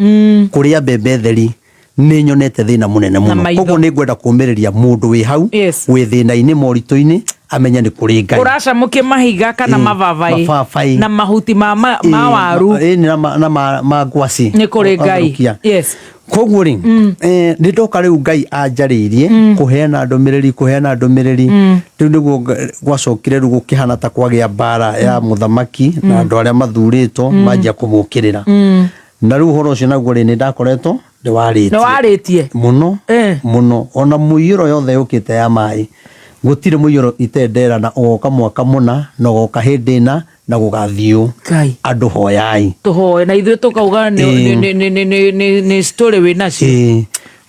kuria mbembe theri nĩ nyonete thĩna mũnene mũno koguo nĩ ngwenda kũmĩrĩria mũndũ wĩ hau wĩ thĩna-inĩ moritũ-inĩ amenya nĩ kũrĩ Ngai ũracamũkia mahiga kana mababaĩ na mahuti ma waru na ma ngwaci nĩ kũrĩ Ngai koguo rĩ nĩ ndoka rĩu Ngai anjarĩirie kũheana ndũmĩrĩri rĩu nĩguo gwacokire rĩu gũkĩhana ta kwagĩa mbara ya mũthamaki na andũ arĩa mathurĩtwo manjia kũmũkĩrĩra na rĩu ũhoro ũcio naguo rĩ nĩ ndakoretwo nĩwarĩtie mũno ona mũiyũro yothe yũkĩte ya maĩ gũtirĩ mũiyũro itendera na ũgoka mwaka mũna na ũgoka hĩndĩ ĩna na gũgathiũ andũ hoyai tũhoe na ithuĩ tũkauga nĩ story wĩnacio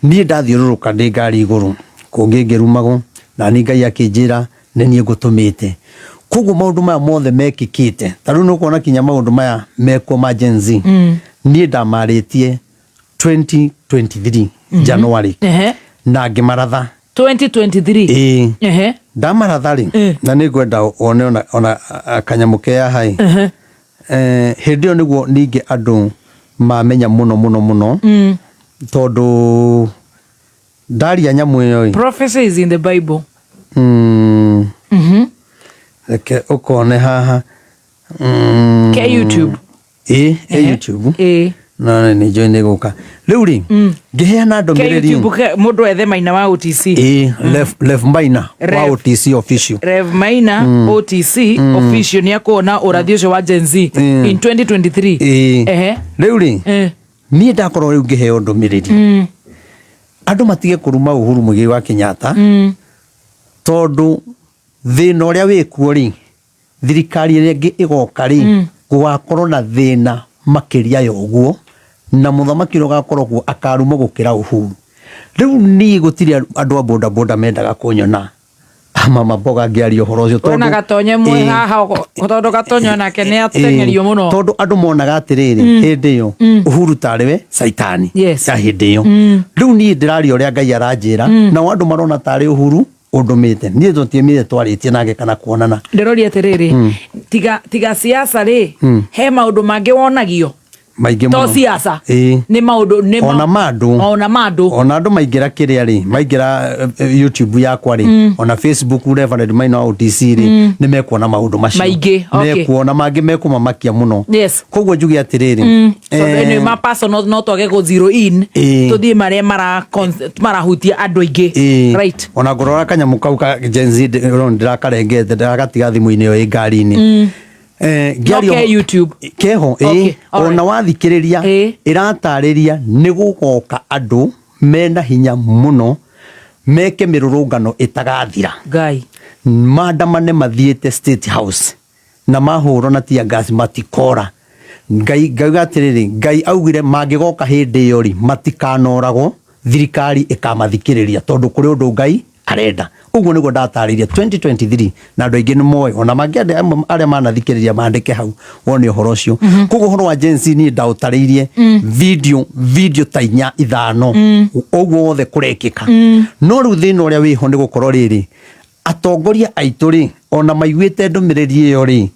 niĩ ndathiũrũrũka ndĩ ngari igũrũ kũngĩ ngĩrumagwo na niĩ Ngai akĩnjĩra nĩ niĩ ngũtũmĩte koguo maũndũ maya mothe mekĩkĩte ta rĩu nĩ ũkuona kinya maũndũ maya mekwo ma Gen Z niĩ ndamarĩtie 2023 January na ngĩmaratha 2023 ndamaratha rĩ na nĩ ngwenda one ona kanyamũ keya hai hĩndĩ ĩyo nĩguo ningĩ andũ mamenya mũno tondũ ndaria nyamũ ĩyo prophecies in the Bible reke ũkone haha ke YouTube YouTube na nĩ njoi nĩ gũka rĩu rĩ ngĩheana ndũmĩrĩri mũndũ ethe Maina wa OTC Rev Maina wa OTC official Rev Maina OTC official nĩ akuona ũrathi ũcio wa Gen Z in 2023 rĩu rĩ niĩ ndakorwo rĩu ngĩheo ndũmĩrĩri andũ matige kũruma Uhuru Mũigai wa Kenyatta tondũ thĩna ũrĩa wĩkuo rĩ thirikari ĩrĩa ĩngĩ ĩgoka rĩ gũgakorwo na thĩna makĩria ya ũguo na mũthamaki ũgakorwo kuo akaruma gũkĩra Uhuru rĩu niĩ gũtirĩ andũ a boda boda mendaga kũnyona mama Mboga ngĩaria ũhoro ũcio tondũ gatonye mwe haha tondũ gatonye nake nĩ atengerio mũno tondũ andũ monaga atĩrĩrĩ hĩndĩ ĩyo Uhuru tarĩwe caitani ya hĩndĩ ĩyo rĩu niĩ ndĩraria ũrĩa Ngai aranjĩra na andũ marona tarĩ Uhuru ũndũmĩte niĩ tũtiĩmire twarĩtie nake kana kuonana ndĩroria atĩrĩrĩ tiga siasa rĩ he maũndũ mangĩ wonagio maingĩ mũno to siasa nĩ maũndũ ona andũ maingĩra kĩrĩa rĩ maingĩra YouTube yakwa rĩ ona Facebook Reverend Maina wa OTC rĩ nĩ mekuona maũndũ macio mekuona mangĩ mekumamakia mũno koguo njuge atĩrĩrĩ nĩ ma personal no twage go zero in tũthiĩ marĩa marahutia andũ aingĩ right ona ngorora kanyamũ kau ka Gen Z ndĩrakarengete ndĩragatiga thimũ-inĩ ĩyo ĩ ngari-inĩ YouTube keho ona wathikĩrĩria ĩratarĩria nĩ gũgoka andũ mena hinya mũno meke mĩrũrũngano ĩtagathira Ngai maandamane mathiĩte State House na mahũrwo na tia gas matikora Ngai atĩrĩrĩ Ngai augire mangĩgoka hĩndĩ ĩyo rĩ matikanoragwo thirikari ĩkamathikĩrĩria tondũ kũrĩ ũndũ Ngai arenda ũguo nĩguo ndatarĩirie 2023 na andũ aingĩ nĩ moĩ ona mangĩ arĩa manathikĩrĩria mandĩke hau wone ũhoro ũcio koguo ũhoro wa Gen Z niĩ ndaũtarĩirie video ta 4-5 ũguo wothe kũrekĩka no rĩu thĩna ũrĩa wĩho nĩ gũkorwo rĩrĩ atongoria aitũ rĩ ona maiguĩte ndũmĩrĩri ĩyo rĩ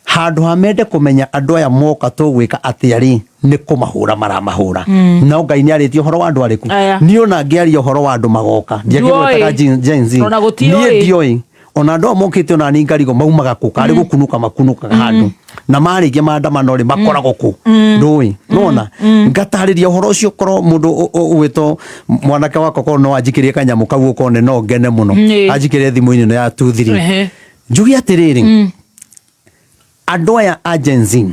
handũ hamende kũmenya andũ aya moka tũgwĩka atĩa rĩ nĩ kũmahũra maramahũra no Ngai nĩ arĩtie ũhoro wa andũ arĩkũ niĩ ona ngĩaria ũhoro wa andũ magoka ndiakĩgwetaga Gen Z niĩ ndioĩ ona andũ mokĩte ona ni ngarigo maumaga kũ karĩ gũkunuka makunukaga handũ na marĩkia maandamano rĩ makoragwo kũ ndũĩ nona ngatarĩria ũhoro ũcio korwo mũndũ ũgwĩtwo mwanake wakwa korwo no anjikĩrie kanyamũ kau ũkone no ngene mũno anjikĩrie thimũ-inĩ no ya 2-3 njuge atĩrĩrĩ andũ aya a Gen Z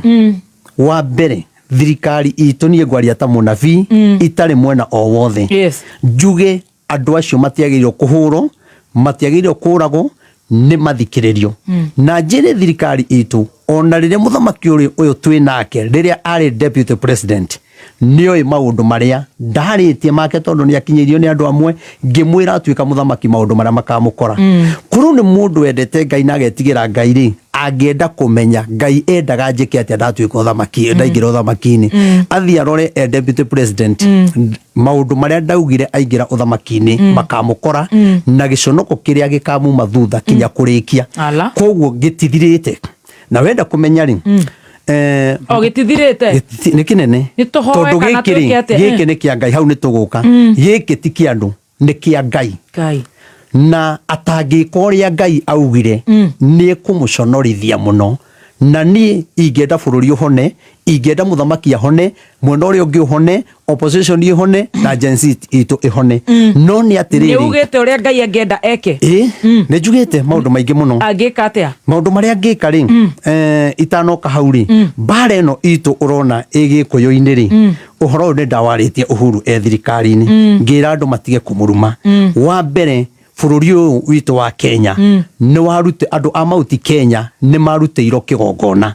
wa mbere thirikari itũ niĩ ngwaria ta mũnabii itarĩ mwena o wothe njuge andũ acio matiagĩrĩirwo kũhũrwo matiagĩrĩirwo kũragwo nĩ mathikĩrĩrio na njĩre thirikari itũ ona rĩrĩa mũthamaki ũyũ twĩ nake rĩrĩa arĩ deputy president nĩoĩ maũndũ marĩa ndarĩtie make tondũ nĩ akinyĩirio nĩ andũ amwe ngĩmwĩra atuĩka mũthamaki maũndũ marĩa makamũkora kũrũ nĩ mũndũ wendete Ngai na agetigĩra Ngai rĩ angĩenda kũmenya Ngai endaga njĩke atĩa ndatuĩka ũthamaki ndaingĩra ũthamaki-inĩ athiĩ arore deputy president maũndũ marĩa ndaugire aingĩra ũthamaki-inĩ makamũkora na gĩconoko kĩrĩa gĩkamuma thutha kinya kũrĩkia koguo gĩtithirĩte na wenda kũmenya rĩ gitithirite ni kinene tondu giki ni kia Ngai hau ni tuguka giki ti kia andu ni kia Ngai na atangika uria Ngai augire ni kumuconorithia muno na ni ingenda bururi uhone ingenda muthamaki ahone mwena uria ungi uhone opposition ihone na agency itu ihone no ni atiriri ni ugite uria Ngai angenda eke ni njugite maundu maingi muno angika atia maundu maria angika ri itanoka hau ri bare eno itu urona igikuyu-ini ri uhoro ni ndawaritie Uhuru thirikari-ini ngira andu matige kumuruma wa mbere bururi uyu witu wa Kenya ni warute andu a Mount Kenya ni marutĩirwo kigongona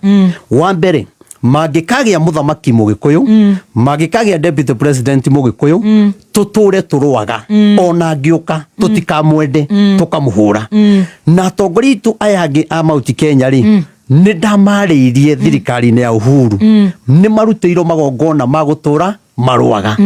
wa mbere mangikagia muthamaki mugikuyu mangikagia deputy president mugikuyu tuture turuaga ona ngiuka tutikamwende tukamuhura na tongoria itu ayangi a Mount Kenya ri ni ndamariirie thirikari-ini ya Uhuru ni marutĩirwo magongona magutura maruaga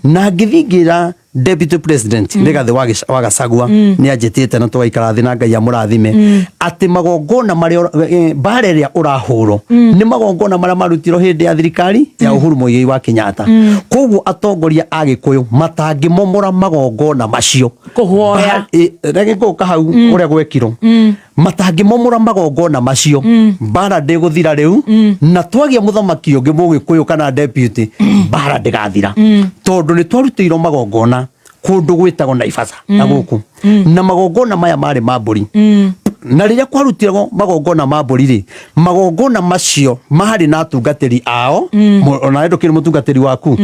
na ngithingira deputy president Rigathi wa Gachagua ni anjitite na twaikara thi na Ngai amurathime ati magongona maria bare ria urahuro ni magongona maria marutirwo hindi ya thirikari ya Uhuru Muigai wa Kenyatta koguo atongoria agikuyu matangi momora magongona macio kuhoya rege guka hau uria gwekiro matangi momora magongona macio bara ndiguthira riu na twagia muthamaki ungi mugikuyu kana deputy bara ndigathira tondu ni twarutĩirwo magongona kundu gwitagwo Naivasha na guku na magongona maya mari mamburi na riria kwarutirwo magongona mamburi ri magongona macio mari na atungatĩri ao ona ndukire mutungatĩri waku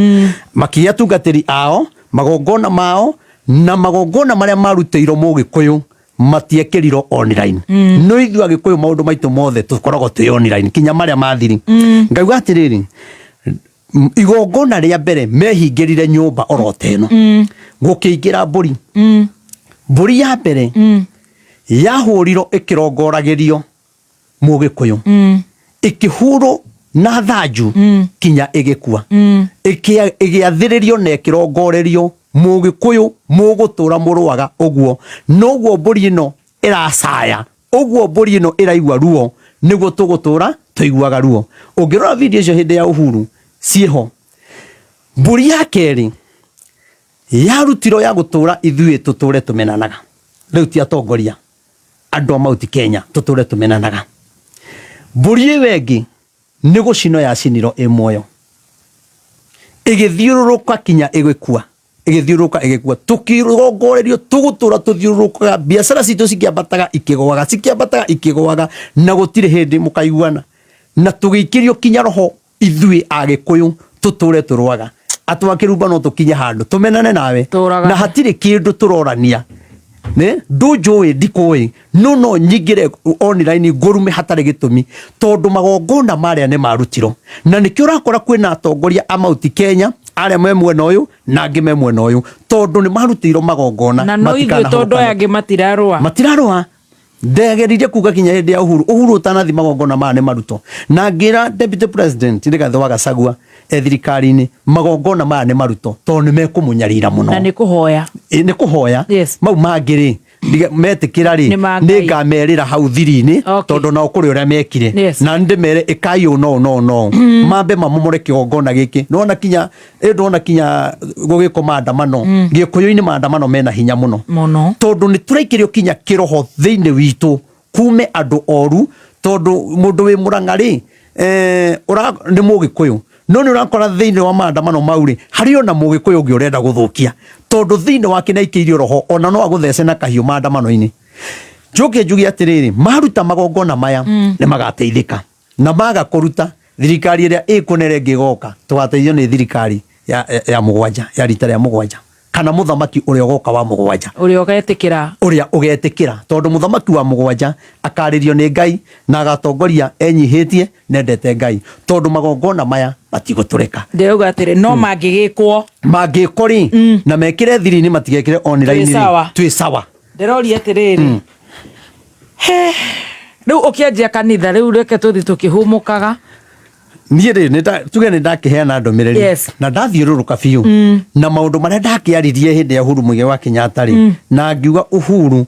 makia atungatĩri ao magongona mao na magongona maria marutĩirwo mugikuyu matiekerirwo online no ithu agikuyu maundu maitu mothe tukoragwo twi online kinya maria mathiri ngauga atiriri igongona ria mbere mehingirire nyumba oroteno gukiingira mburi mburi ya mbere yahurirwo ikirongoragirio mugikuyu ikihuro na thanju kinya igikua igiathiririo na ikirongorerio mugikuyu mugutura muruaga uguo noguo mburi ino iracaya uguo mburi ino iraigua ruo niguo tugutura tuiguaga ruo ungirora video icio hindi ya Uhuru cieho mburi ya keri yarutiro ya gutura ithuĩ tuture tumenanaga riu ti atongoria andu a Mount Kenya tuture tumenanaga mburi wengi ni gucino ya ciniro imoyo igithiururuka kinya igikua igikua tukirongorerio tugutura tuthiururuka biashara citu cikiambataga ikigwaga na gutire hindi mukaiguana na tugikirio kinya roho ithuĩ agikuyu tuture turuaga atwakirumba no tukinye handu tumenane nawe na hatire kindu turorania ne ndujuwe ndikuwe no nyingire online ngurume hatare gitumi tondu magongona maria ne marutiro na nikio rakora kwina atongoria a Mount Kenya aria me mwena uyu na angi me mwena uyu tondu ni marutiro magongona na no ithu tondu angi matirarwa ndegeririe kuga kinya hindi ya Uhuru utanathi magongona ma ne maruto na ngira deputy president Rigathi wa Gachagua thirikari-ini magongona ma ne maruto tondu me kumunyarira muno na ni kuhoya mau mangiri metikira ri ni ngamerira hau thiri-ini tondu na ukuri uria mekire na ndimere ikayo no mambe mamomore kigongona giki nona kinya gugiko maandamano gikuyu-ini maandamano mena hinya muno tondu ni turaikirio kinya kiroho thiini witu kume andu oru tondu mundu wi Murang'a ri ni mugikuyu no ni urakora thiini wa maandamano mauri hari ona mugikuyu ungi urenda guthukia tondu thiini wake naikiirio roho ona no aguthece na kahiu maandamano-ini njugi atiriri maruta magongona maya ni magateithika na maga kuruta thirikari iria ikunere ngigoka tugateithio ni thirikari ya mugwanja ya rita ria mugwanja kana muthamaki uria ugoka wa mugwanja uria ugetikira tondu muthamaki wa mugwanja akaririo ni Ngai na agatongoria enyihitie nendete Ngai tondu magongona maya matigutureka ndeuga atire no mangikori na mekire thiri-ini matigekire online twi sawa ndirori atiriri riu ukianjia kanitha riu reke tuthi tukihumukaga niĩ rĩ tuge nĩ ndakiheana ndomereri na ndathiũrũrũka biũ na maũndũ marĩa ndakiaririe hĩndĩ ya Uhuru Muigai wa Kenyatta rĩ na ngiuga Uhuru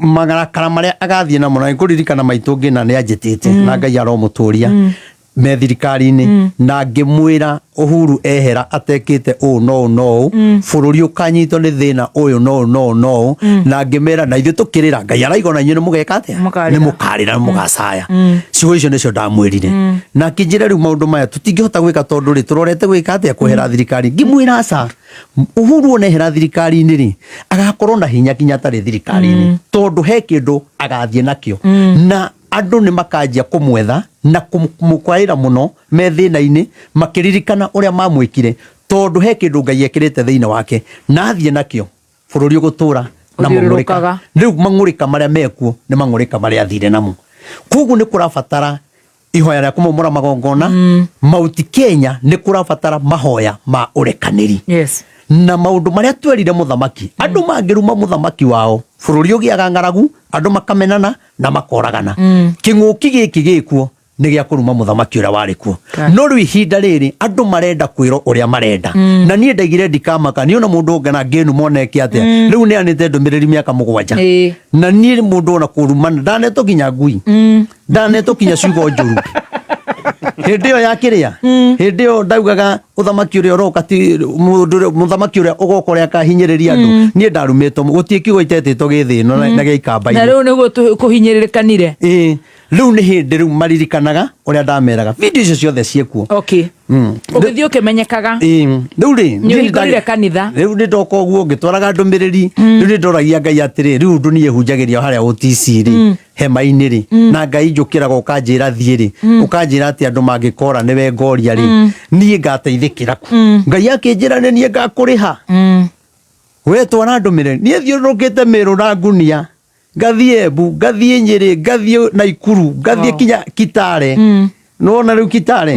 magarakara maria agathie na mona kuririkana maitu ngina ni anjitite na Ngai aromuturia me thirikari-ini na ngimwira Uhuru ehera atekite no bururi ukanyitwo ni thina uyu no na ngimera na ithu tukirira Ngai araigona inyu ni mugeka atia ni mukarira mugacaya ciugo icio nicio ndamwirire na kinjira riu maundu maya tutingihota gwika tondu ri turorete gwika atia kwehera thirikari ngimwira aca Uhuru onehera thirikari-ini ri agakorwo na hinya kinya tari thirikari-ini tondu he kindu agathie nakio na andu ni makanjia kumwetha na kumukwaira muno me thina-ini makiririkana uria mamwikire tondu he kindu Ngai ekirite thiini wake na athie nakio bururi ugutura na mangurika riu mangurika maria mekuo ni mangurika maria athire namo koguo ni kurabatara ihoya ria kumomora magongona mauti Kenya ni kurabatara mahoya ma urekaniri na maundu maria twerire muthamaki andu mangiruma muthamaki wao bururi ugiaga ngaragu andu makamenana na makoragana kinguki giki gikuo ni gia kuruma muthamaki uria wari kuo no riu ihinda riri andu marenda kwiro uria marenda na nie ndaigire ndikamaka ni ona mundu ungana ngenu moneke atia riu ni anite ndumiriri miaka 7 na nie mundu ona kurumana ndaneto kinya ngui ndaneto kinya ciugo njuru hindi yo yakiria hindi yo ndaugaga uthamaki uria uroka ti muthamaki uria ugoka uria akahinyiriria andu nie ndarumitwo gutie kiugo itetito githino na giikamba na riu niguo kuhinyirikanire riu ni hindi riu maririkanaga uria ndameraga video icio ciothe ciekuo ugithio kimenyekaga riu ri ni kanitha riu ni ndoka uguo ngitwaraga ndumiriri riu ni ndoragia Ngai atiri riu ndu ni ehunjagiria haria UTC ri hema-ini ri na Ngai njukiraga ukanjira thie ri ukanjira ati andu mangikora niwe ngoria ri nie ngateithikira ku Ngai akinjira ni nie ngakuriha we twara ndumiriri nie thiurukite miru na ngunia ngathie Embu ngathie Nyeri ngathie Naikuru ngathie kinya Kitale nona riu Kitale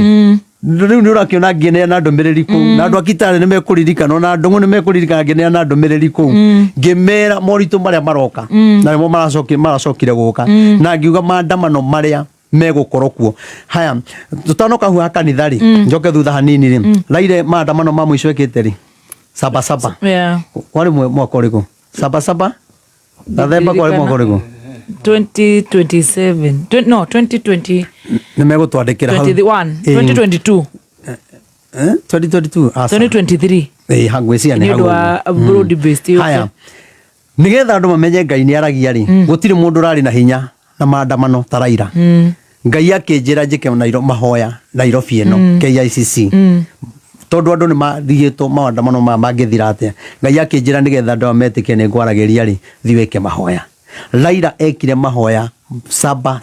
riu ni urakiona nginea na ndumiriri ku na andu a Kitale ni mekuririkana na Ndungu ni mekuririkana nginea na ndumiriri ku ngimera moritu maria maroka na nimo maracokire guka na ngiuga maandamano maria megukorwo kuo haya tutanoka hu kanitha ri njoke thutha hanini ri laire maandamano ma mwisho ekite ri saba kwari mwaka uriku saba Dathemba kwa mwaka uriku 2027 no 2020 nimegutwandikira 2022 2023 hangwiciani ni broad based haya nigetha andu mamenye Ngai ni aragia ri gutiri mundu rari na hinya na maandamano taraira Ngai akinjira njike mahoya Nairobi eno KICC tondu andu ni mathiitwo maandamano mangithira atia Ngai akinjira nigetha andu ametike ni ngwaragiria ri thiweke mahoya Raila ekire mahoya saba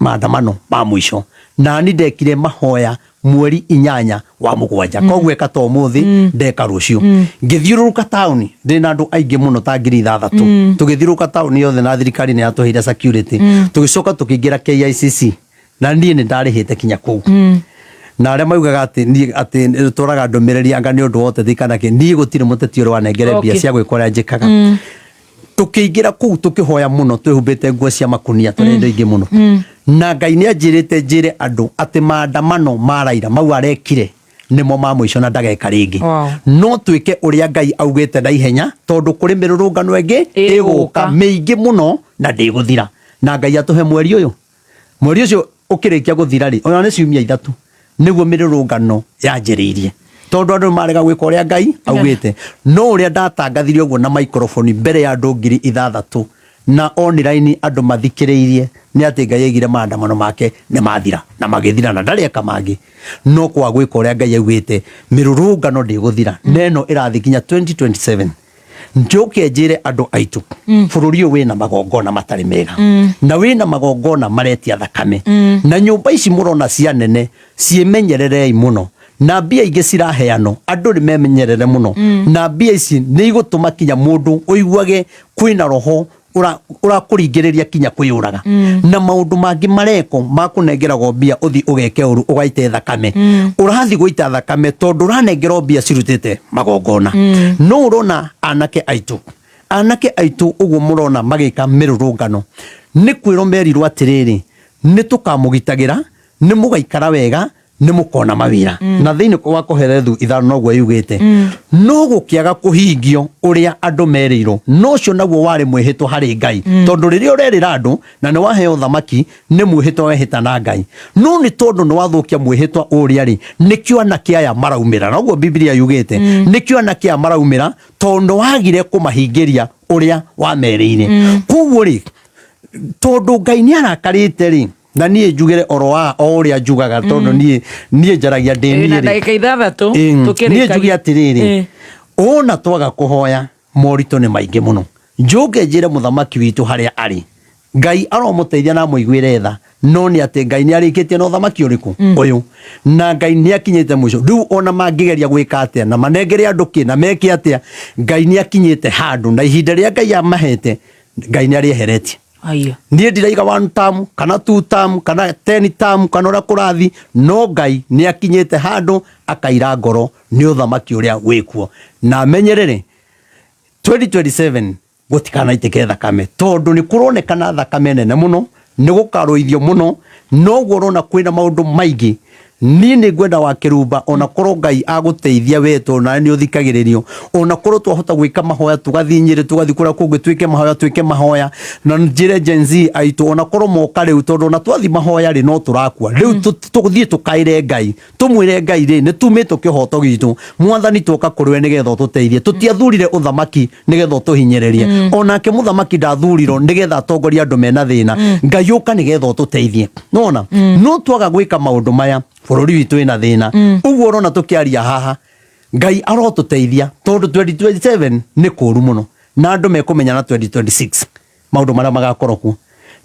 maandamano ma mwisho na ni ndekire mahoya mweri 8 wa 7 koguo eka to muthi ndeka rucio ngithiuruka tauni ndina andu aingi muno ta 6,000 tugithiuruka tauni yothe na thirikari ni yatuheire security tugicoka tukiingira KICC na nie ni ndarihite kinya kuu na aria maugaga ati turaga ndumiriri anga ni undu wote thikana ki nie gutire muteti uri wanengere mbia cia gwikoria njikaga tukiingira kuu tukihoya muno twihumbite nguo cia makunia turenda ingi muno na Ngai ni anjirite njire andu ati maandamano ma Raila mau arekire nimo ma mwisho na ndageka ringi no twike uria Ngai augite na ihenya tondu kuri mirurungano ingi iguka miingi muno na ndiguthira na Ngai atuhe mweri ucio ukirikia guthira ri ona ni ciumia 3 niguo mirurungano yanjiriirie tondu andu marega gwika uria Ngai augite no uria ndatangathire uguo na microphone mbere ya andu 6,000 na online andu mathikiriirie ni ati Ngai aigire maandamano make ni mathira na magithira na ndari eka mangi no kwa gwika uria Ngai augite mirurungano ndiguthira neno irathi kinya 2027 njoke njire andu aitu bururi uyu wina magongona matari mega na wina magongona maretia thakame na nyumba ici murona cia nene ciemenyererei muno na mbia ingi ciraheano andu ni memenyerere muno na mbia ici ni igutuma kinya mundu uiguage kwina roho urakuringiriria kinya kwiyuraga na maundu mangi mareko makunengeragwo mbia uthi ugeke uru ugaite thakame urathi guita thakame tondu uranengerwo mbia cirutite magongona no urona anake aitu uguo murona magika mirurungano ni kwiro merirwo atiriri ni tukamugitagira ni mugaikara wega nĩ mũkona mawĩra na thĩinĩ wa Koherethu 5 noguo yugĩte no gũkĩaga kũhingio ũrĩa andũ merĩirwo no cio naguo warĩ mwĩhĩtwo harĩ Ngai tondũ rĩrĩa ũrerĩra andũ na nĩ waheo thamaki nĩ mwĩhĩtwo wehĩta na Ngai no nĩ tondũ nĩ wathũkia mwĩhĩtwa ũrĩa rĩ nĩkĩo anake aya maraumĩra noguo Biblia yugĩte nĩkĩo anake aya maraumĩra tondũ wagire kũmahingĩria ũrĩa wamerĩire koguo rĩ tondũ Ngai nĩ arakarĩte rĩ na niĩ njugire oro wa ũrĩa njugaga tondũ niĩ njaragia ndĩ niĩ ndagĩka 6 tukĩrĩkagia niĩ njugia atĩrĩrĩ ona twaga kũhoya moritũ nĩ maingĩ mũno njoke njĩre mũthamaki witũ harĩa arĩ Ngai aromũteithia na mũiguĩre tha no nĩ atĩ Ngai nĩ arĩkĩtie na ũthamaki ũrĩkũ ũyũ na Ngai nĩ akinyĩte mũico rĩu ona mangĩgeria gwĩka atĩa na manengere andũ kĩ na meke atĩa Ngai nĩ akinyĩte handũ na ihinda rĩa Ngai amahete Ngai nĩ arĩeheretie Aiyo. Niĩ ndiraiga 1 term kana 2 term kana 10 term kana ũrĩa kũrathi no Ngai nĩ akinyĩte handũ akaira ngoro nĩ ũthamaki ũrĩa wĩkuo na menyerere 2027 gũtikanaitĩke thakame tondũ nĩ kũronekana thakame nene mũno nĩ gũkarũithio mũno no guorona kwĩna maũndũ maingĩ niĩ nĩ ngwenda wa Kĩrumba ona korwo Ngai agũteithia weto na nĩ ũthikagĩrĩrio ona korwo twahota gwĩka mahoya tugathi Nyĩrĩ tugathi kũrĩa kũngĩ twĩke mahoya na njĩre Gen Z aitũ ona korwo moka rĩu tondũ ona twathi mahoya rĩ no tũrakua rĩu tũthiĩ tũkaire Ngai tũmwĩre Ngai rĩ nĩ tumĩtwo kĩhoto gitũ mwathani twoka kũrwe nĩgetha tũteithie tũtiathurire ũthamaki nĩgetha tũhinyĩrĩrie onake mũthamaki ndathurirwo nĩgetha atongoria andũ mena thĩna Ngai ũka nĩgetha tũteithie nona no twaga gwĩka maũndũ maya bũrũri witũ wĩna thĩna ũguo ũrona tũkĩaria haha Ngai arotũteithia tondũ 2027 nĩ kũru mũno na andũ mekũmenya na 2026 maũndũ marĩa magakorwo kuo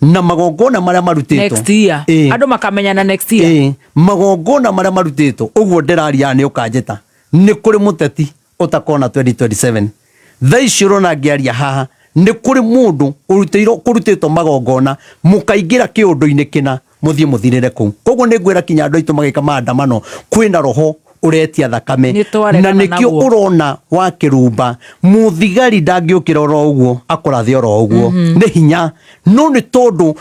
na magongona marĩa marutĩtwo next year andũ makamenya na next year magongona marĩa marutĩtwo ũguo ndĩraria nĩ ũkanjĩta nĩ kũrĩ mũteti ũtakona 2027 thaa ici ũrona ngĩaria haha nĩ kũrĩ mũndũ ũrutĩtwo magongona mũkaingĩra kĩũndũ-inĩ kĩna muthie muthirire kuu koguo nĩ ngwĩra kinya andũ aitũ magĩka maandamano kwĩna roho uretia thakame na nikio urona wa Kĩrumba muthigari ndangĩũkĩra oro ũguo akũrathe oro ũguo nĩ hinya no nĩ tondũ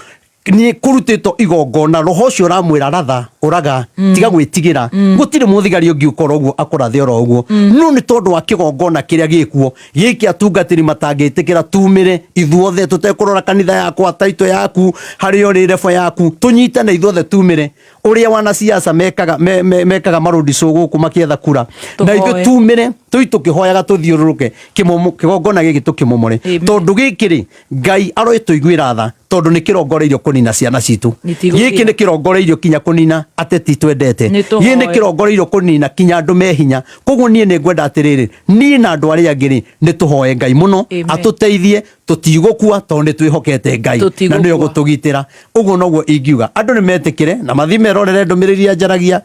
ni kurutĩtwo igongona roho ũcio ũramwĩra ratha ũraga tiga gwĩtigĩra gũtirĩ muthigari ũngĩũkora ũguo akũrathe oro ũguo no nĩ tondũ wa kĩgongona kĩrĩa gĩkuo gĩkĩ atungatĩri matangĩtĩkĩra tumĩre ithuothe tũtekũrora kanitha yakwa taito yaku harĩ ori rebo yaku tunyitane ithuothe tumĩre ũrĩa wana siasa mekaga marudi gũkũ makĩetha kura na ithuĩ tumĩre tũkĩhoyaga tũthiũrũrũke kĩgongona gĩkĩ tũkĩmomore tondũ gĩkĩ Ngai aroĩtũiguĩra tha tondũ nĩ kĩrongoreirio kũnina ciana citũ gĩkĩ nĩ kĩrongoreirio kinya kũnina ateti twendete gĩkĩ nĩ kĩrongoreirio kũnina kinya andũ mehinya koguo niĩ nĩ ngwenda atĩrĩrĩ niĩ na andũ arĩa angĩ nĩ tũhoe Ngai mũno atũteithie tũtigũkua tondũ nĩ twĩhokete Ngai na nĩ ũgũtũgitĩra ũguo noguo ingiuga andũ nĩ metĩkĩre na mathi merorere ndũmĩrĩri njaragia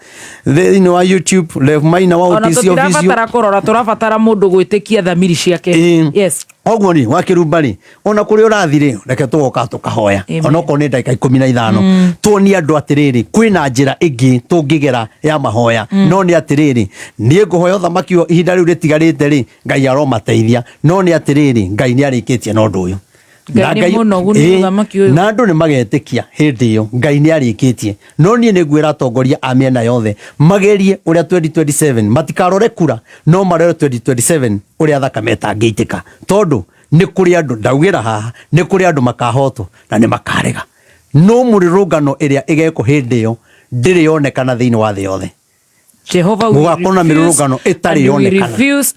thĩinĩ wa YouTube Rev Maina wa OTC official ona tũtirabatara kũrora tũrabatara mũndũ gwĩtĩkia thamiri ciake yes oguo ni wa Kĩrumba rĩ ona kũrĩ ũrathire reke tũgoka tũkahoya ona okorwo nĩ ndagĩka 15 tuonie andũ atĩrĩrĩ kwĩna njĩra ĩngĩ tũngĩgera ya mahoya no nĩ atĩrĩrĩ niĩ ngũhoya ũthamaki ihinda rĩu rĩtigarĩte rĩ Ngai aromateithia no nĩ atĩrĩrĩ Ngai nĩ arĩkĩtie na ũndũ ũyũ na andũ nĩ magetĩkia hĩndĩ ĩyo Ngai nĩ arĩkĩtie no niĩ nĩ ngwĩra atongoria a mĩena yothe magerie ũrĩa 2027 matikarore kura no marore 2027 ũrĩa thakame ĩtangĩitĩka tondũ nĩ kũrĩ andũ ndaugĩra haha nĩ kũrĩ andũ makahotwo na nĩ makarega no mũrũrũngano ĩrĩa ĩgekwo hĩndĩ ĩyo ndĩrĩ yonekana thĩinĩ wa thĩ yothe Jehovah gũgakorwo na mĩrũrũngano ĩtarĩ yonekana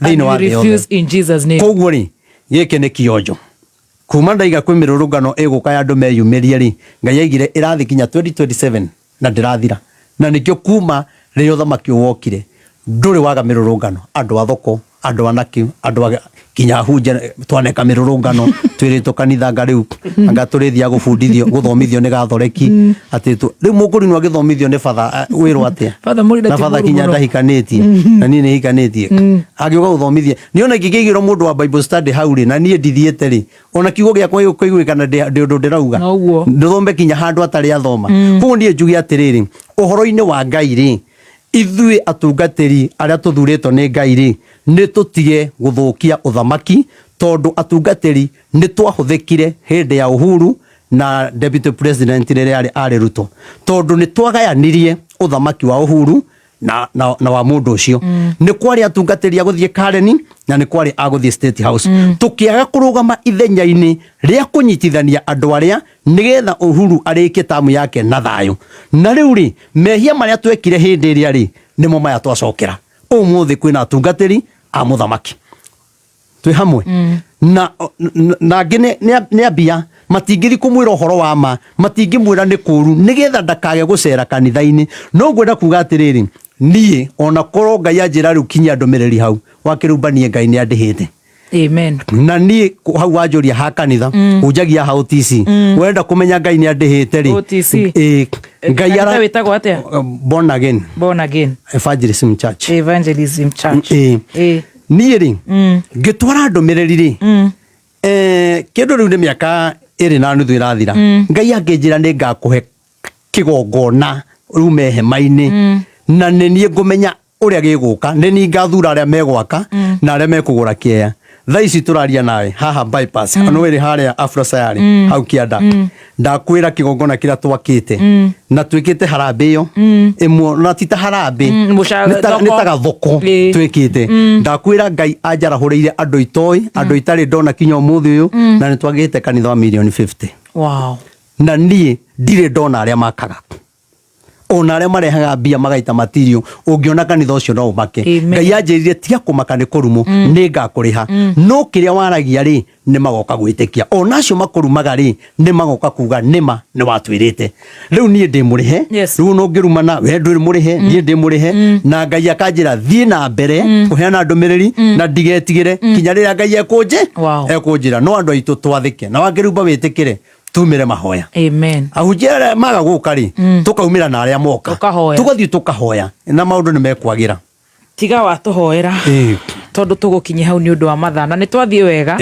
thĩinĩ wa thĩ yothe koguo rĩ gĩkĩ nĩ kĩonjo kuma ndaiga kwĩ mĩrũrũngano ĩgũka ya andũ meyumĩrie rĩ Ngai aigire ĩrathi kinya 2027 na ndĩrathira na nĩkĩo kuma rĩrĩa ũthamaki wokire ndũrĩ waga mĩrũrũngano andũ a thoko andũ anaki andũ kinya hunja twaneka mĩrũrũngano twĩrĩtwo kanitha ngarĩu anga tũrĩthia gũbundithio gũthomithio nĩ gathoreki atĩtũ rĩu mũkũri no agĩthomithio nĩ batha wĩrwo atĩa na batha kinya ndahikanĩtie na niĩ nĩ hikanĩtie agĩũka gũthomithia nĩ ona ingĩigĩrwo mũndũ wa Bible study hau rĩ na niĩ ndithiĩte rĩ ona kiugo gĩakwa gĩkũiguĩkana ndĩ ndĩrauga ndũthombe kinya handũ atarĩ athoma koguo niĩ njuge atĩrĩrĩ ũhoro-inĩ wa Ngai rĩ ithuĩ atungatĩri arĩa tũthurĩtwo nĩ Ngai rĩ nĩ tũtige gũthũkia ũthamaki tondũ atungatĩri nĩ twahũthĩkire hĩndĩ ya Uhuru na deputy president rĩrĩa arĩ Ruto tondũ nĩ twagayanirie uthamaki wa Uhuru na wa mundu ucio ni kwari atungatiri aguthie Karen na ni kwari aguthie State House tukiaga kurugama ithenya-ini ria kunyitithania andu aria nigetha Uhuru arike tamu yake na thayo na riu ri mehia maria twekire hindi iria ri nimo maya twacokera umuthi kwina atungatiri a muthamaki twi hamwe na ngine ni abia matingithi kumwira uhoro wa ma matingimwira ni kuru nigetha ndakage gucera kanitha-ini no ngwenda kuga atiriri nie ona korwo Ngai anjira riu kinya ndumiriri hau wakirumbanie Ngai ni andihite amen na nie hau wanjuria ha kanitha unjagia ha OTC wenda kumenya Ngai ni andihite ri Ngai ara witagwo atia born again evangelism church nie ri ngitwara ndumiriri ri kindu riu ni miaka iri na nuthu irathira Ngai anginjira ni ngakuhe kigongona rume hema-ini na nie ngumenya uria giguka ni ngathura aria megwaka na aria mekugura kieya thaa ici turaria nawe haha bypass no iri haria Afrosayari hau kianda ndakwira kigongona kira twakite na twikite harambe iyo imwe na tita harambe nitaga thoko twikite ndakwira Ngai anjarahuriire andu itoi andu itari ndona kinya umuthi uyu na nitwagite kanitha wa million 50 wow na nie ndire ndona aria makaga ona aria marehaga mbia magaita material ungiona kanitha ucio no umake Ngai anjirire tiga kumaka ni kurumu ni ngakuriha no kiria waragia ri ni magoka gwitikia ona acio makurumaga ri ni magoka kuga nima ni watwirite riu nie ndi murihe riu no ngirumana we nduri murihe nie ndi murihe na Ngai akanjira thie na mbere kuheana ndumiriri na ndigetigire kinya riria Ngai ekunjira no andu aitu twathike na wangirumba witikire tumire mahoya amen ahujera maga guka ri tukaumira na aria moka tugathii tukahoya na maundu ni mekwagira tiga wa tuhoera tondu tugukinye hau ni undu wa mathana ni twathie wega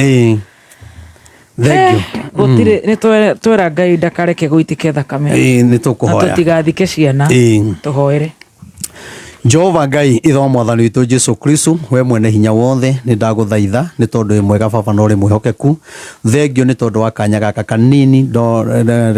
thank you gutire ni twera Ngai ndakareke guitike thakame ni tukuhoya tutigathike ciana tuhoere Jehova Ngai itho mwathani witu Jesu Kristo we mwene hinya wothe ni ndaguthaitha ni tondu wi mwega baba no ri mwihokeku thengio ni tondu wa kanya gaka kanini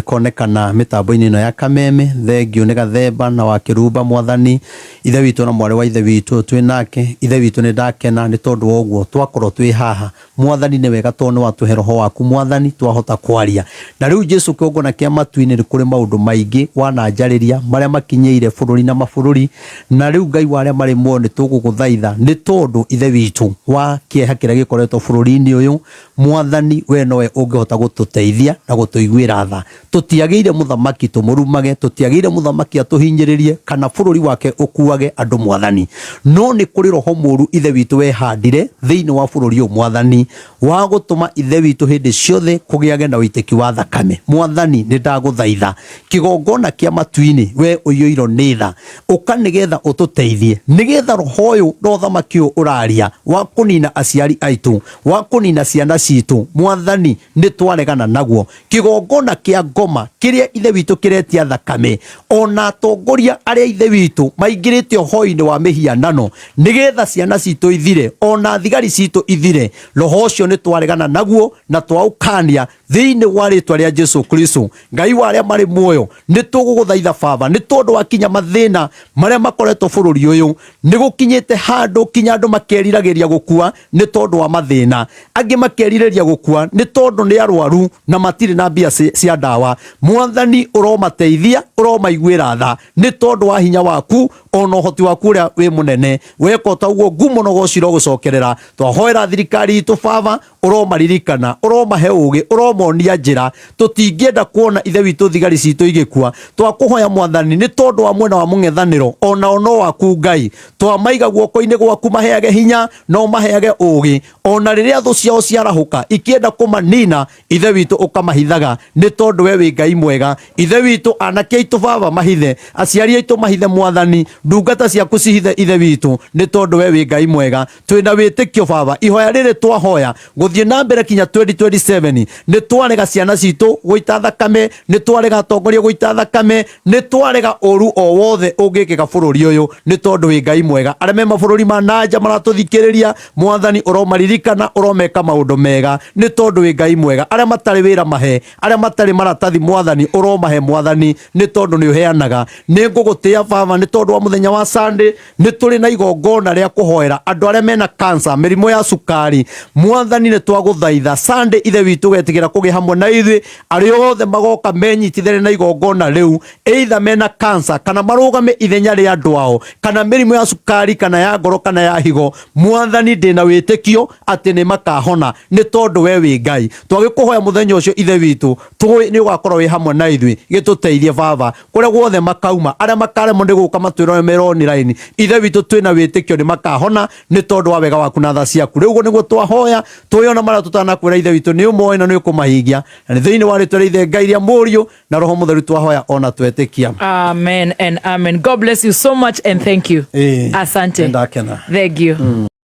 konekana mitambo-ini ino ya kameme thengio ni gathemba na wa kirumba mwathani ithe witu na mwari wa ithe witu twi nake ithe witu ni ndakena ni tondu wa uguo twakorwo twi haha mwathani ni wega tondu watuhe roho waku mwathani twahota kwaria na riu Jesu kiongona kia matu-ini ni kuri maundu maingi wananjariria maria makinyeire bururi na mabururi na riu Ngai wa aria mari muone tuguguthaitha ni tondu ithe witu wa kieha kiria gikoretwo bururi-ini uyu mwathani we nowe ungihota gututeithia na gutuiguira tha tutiagiire muthamaki tumurumage tutiagiire muthamaki atuhinyiririe kana bururi wake ukuage andu mwathani no ni kuri roho muru ithe witu we handire thiini wa bururi uyu mwathani wa gutuma ithe witu hindi ciothe kugiage na uitiki wa thakame mwathani ni ndaguthaitha kigongona kia matu-ini we uyoiro ni tha ukanigetha ututeithie nigetha roho uyu no thamaki uyu uraria wa kunina aciari aitu wa kunina ciana citu mwathani ni twaregana naguo kigongona kia ngoma kiria ithe witu kiretia thakame ona atongoria aria ithe witu maingirite hoi-ini wa mihianano nigetha ciana citu ithire ona thigari citu ithire roho ucio ni twaregana naguo na twaukania thiini wa ritwa ria Jesu Kristo Ngai wa aria mari muoyo ni tuguguthaitha baba ni tondu wa kinya mathina maria makoretwo bururi uyu ni gukinyite handu kinya andu makeriragiria gukua ni tondu wa mathina angi makeriragiria gukua ni tondu ni arwaru na matire na mbia cia ndawa mwathani uromateithia uromaiguira tha ni tondu wa hinya waku ona uhoti waku uria wi munene wekota uguo ngumo no gociro gucokerera twahoera thirikari itu baba uromaririkana uromahe ugi uromonia njira tutingienda kuona ithe witu thigari citu igikua twakuhoya mwathani ni tondu wa mwena wa mung'ethaniro ona ono waku Ngai twamaiga guoko-ini gwaku maheage hinya no maheage ugi ona riria thu ciao ciarahuka ikienda kumanina ithe witu ukamahithaga ni tondu we wi Ngai mwega ithe witu anake aitu baba mahithe aciari aitu mahithe mwathani ndungata ciaku cihithe ithe witu ni tondu we wi Ngai mwega twina witikio baba ihoya riri twahoya guthie na mbere kinya 2027 ni twarega ciana citu guita thakame ni twarega atongoria guita thakame ni twarega uru o wothe ungikika bururi uyu ni tondu wi Ngai mwega aria me mabururi ma nanja maratuthikiriria mwathani uromaririkana uromeka maundu mega ni tondu wi Ngai mwega aria matari wira mahe aria matari maratathi mwathani uromahe mwathani ni tondu ni uheanaga ni ngugutia baba ni tondu wa muthenya wa Sunday ni turi na igongona ria kuhoera andu aria mena cancer mirimo ya sukari mwathani ni twaguthaitha Sunday ithe witu getigira kugi hamwe na ithui aria othe magoka menyitithane na igongona riu either mena cancer kana marugame ithenya ria andu ao kana mirimo ya sukari kana ya ngoro kana ya higo mwathani ndina witikio ati ni makahona ni tondu we wi Ngai twagikuhoya muthenya ucio ithe witu tui ni ugakorwo wi hamwe na ithui gituteithie baba kuria guothe makauma aria makaremwo ndi guka matwiro meroni line ithe witu twina witikio ni makahona ni tondu wa wega waku na tha ciaku riu niguo twahoya tuyona maria tutanakwira ithe witu ni umoe na ni ukumahingia na thiini wa ritwa ithe Ngai ria Muriu na Roho Mutheru twahoya ona twetikia. Amen and amen. God bless you so much and thank you. Asante. Ndakena. Thank you.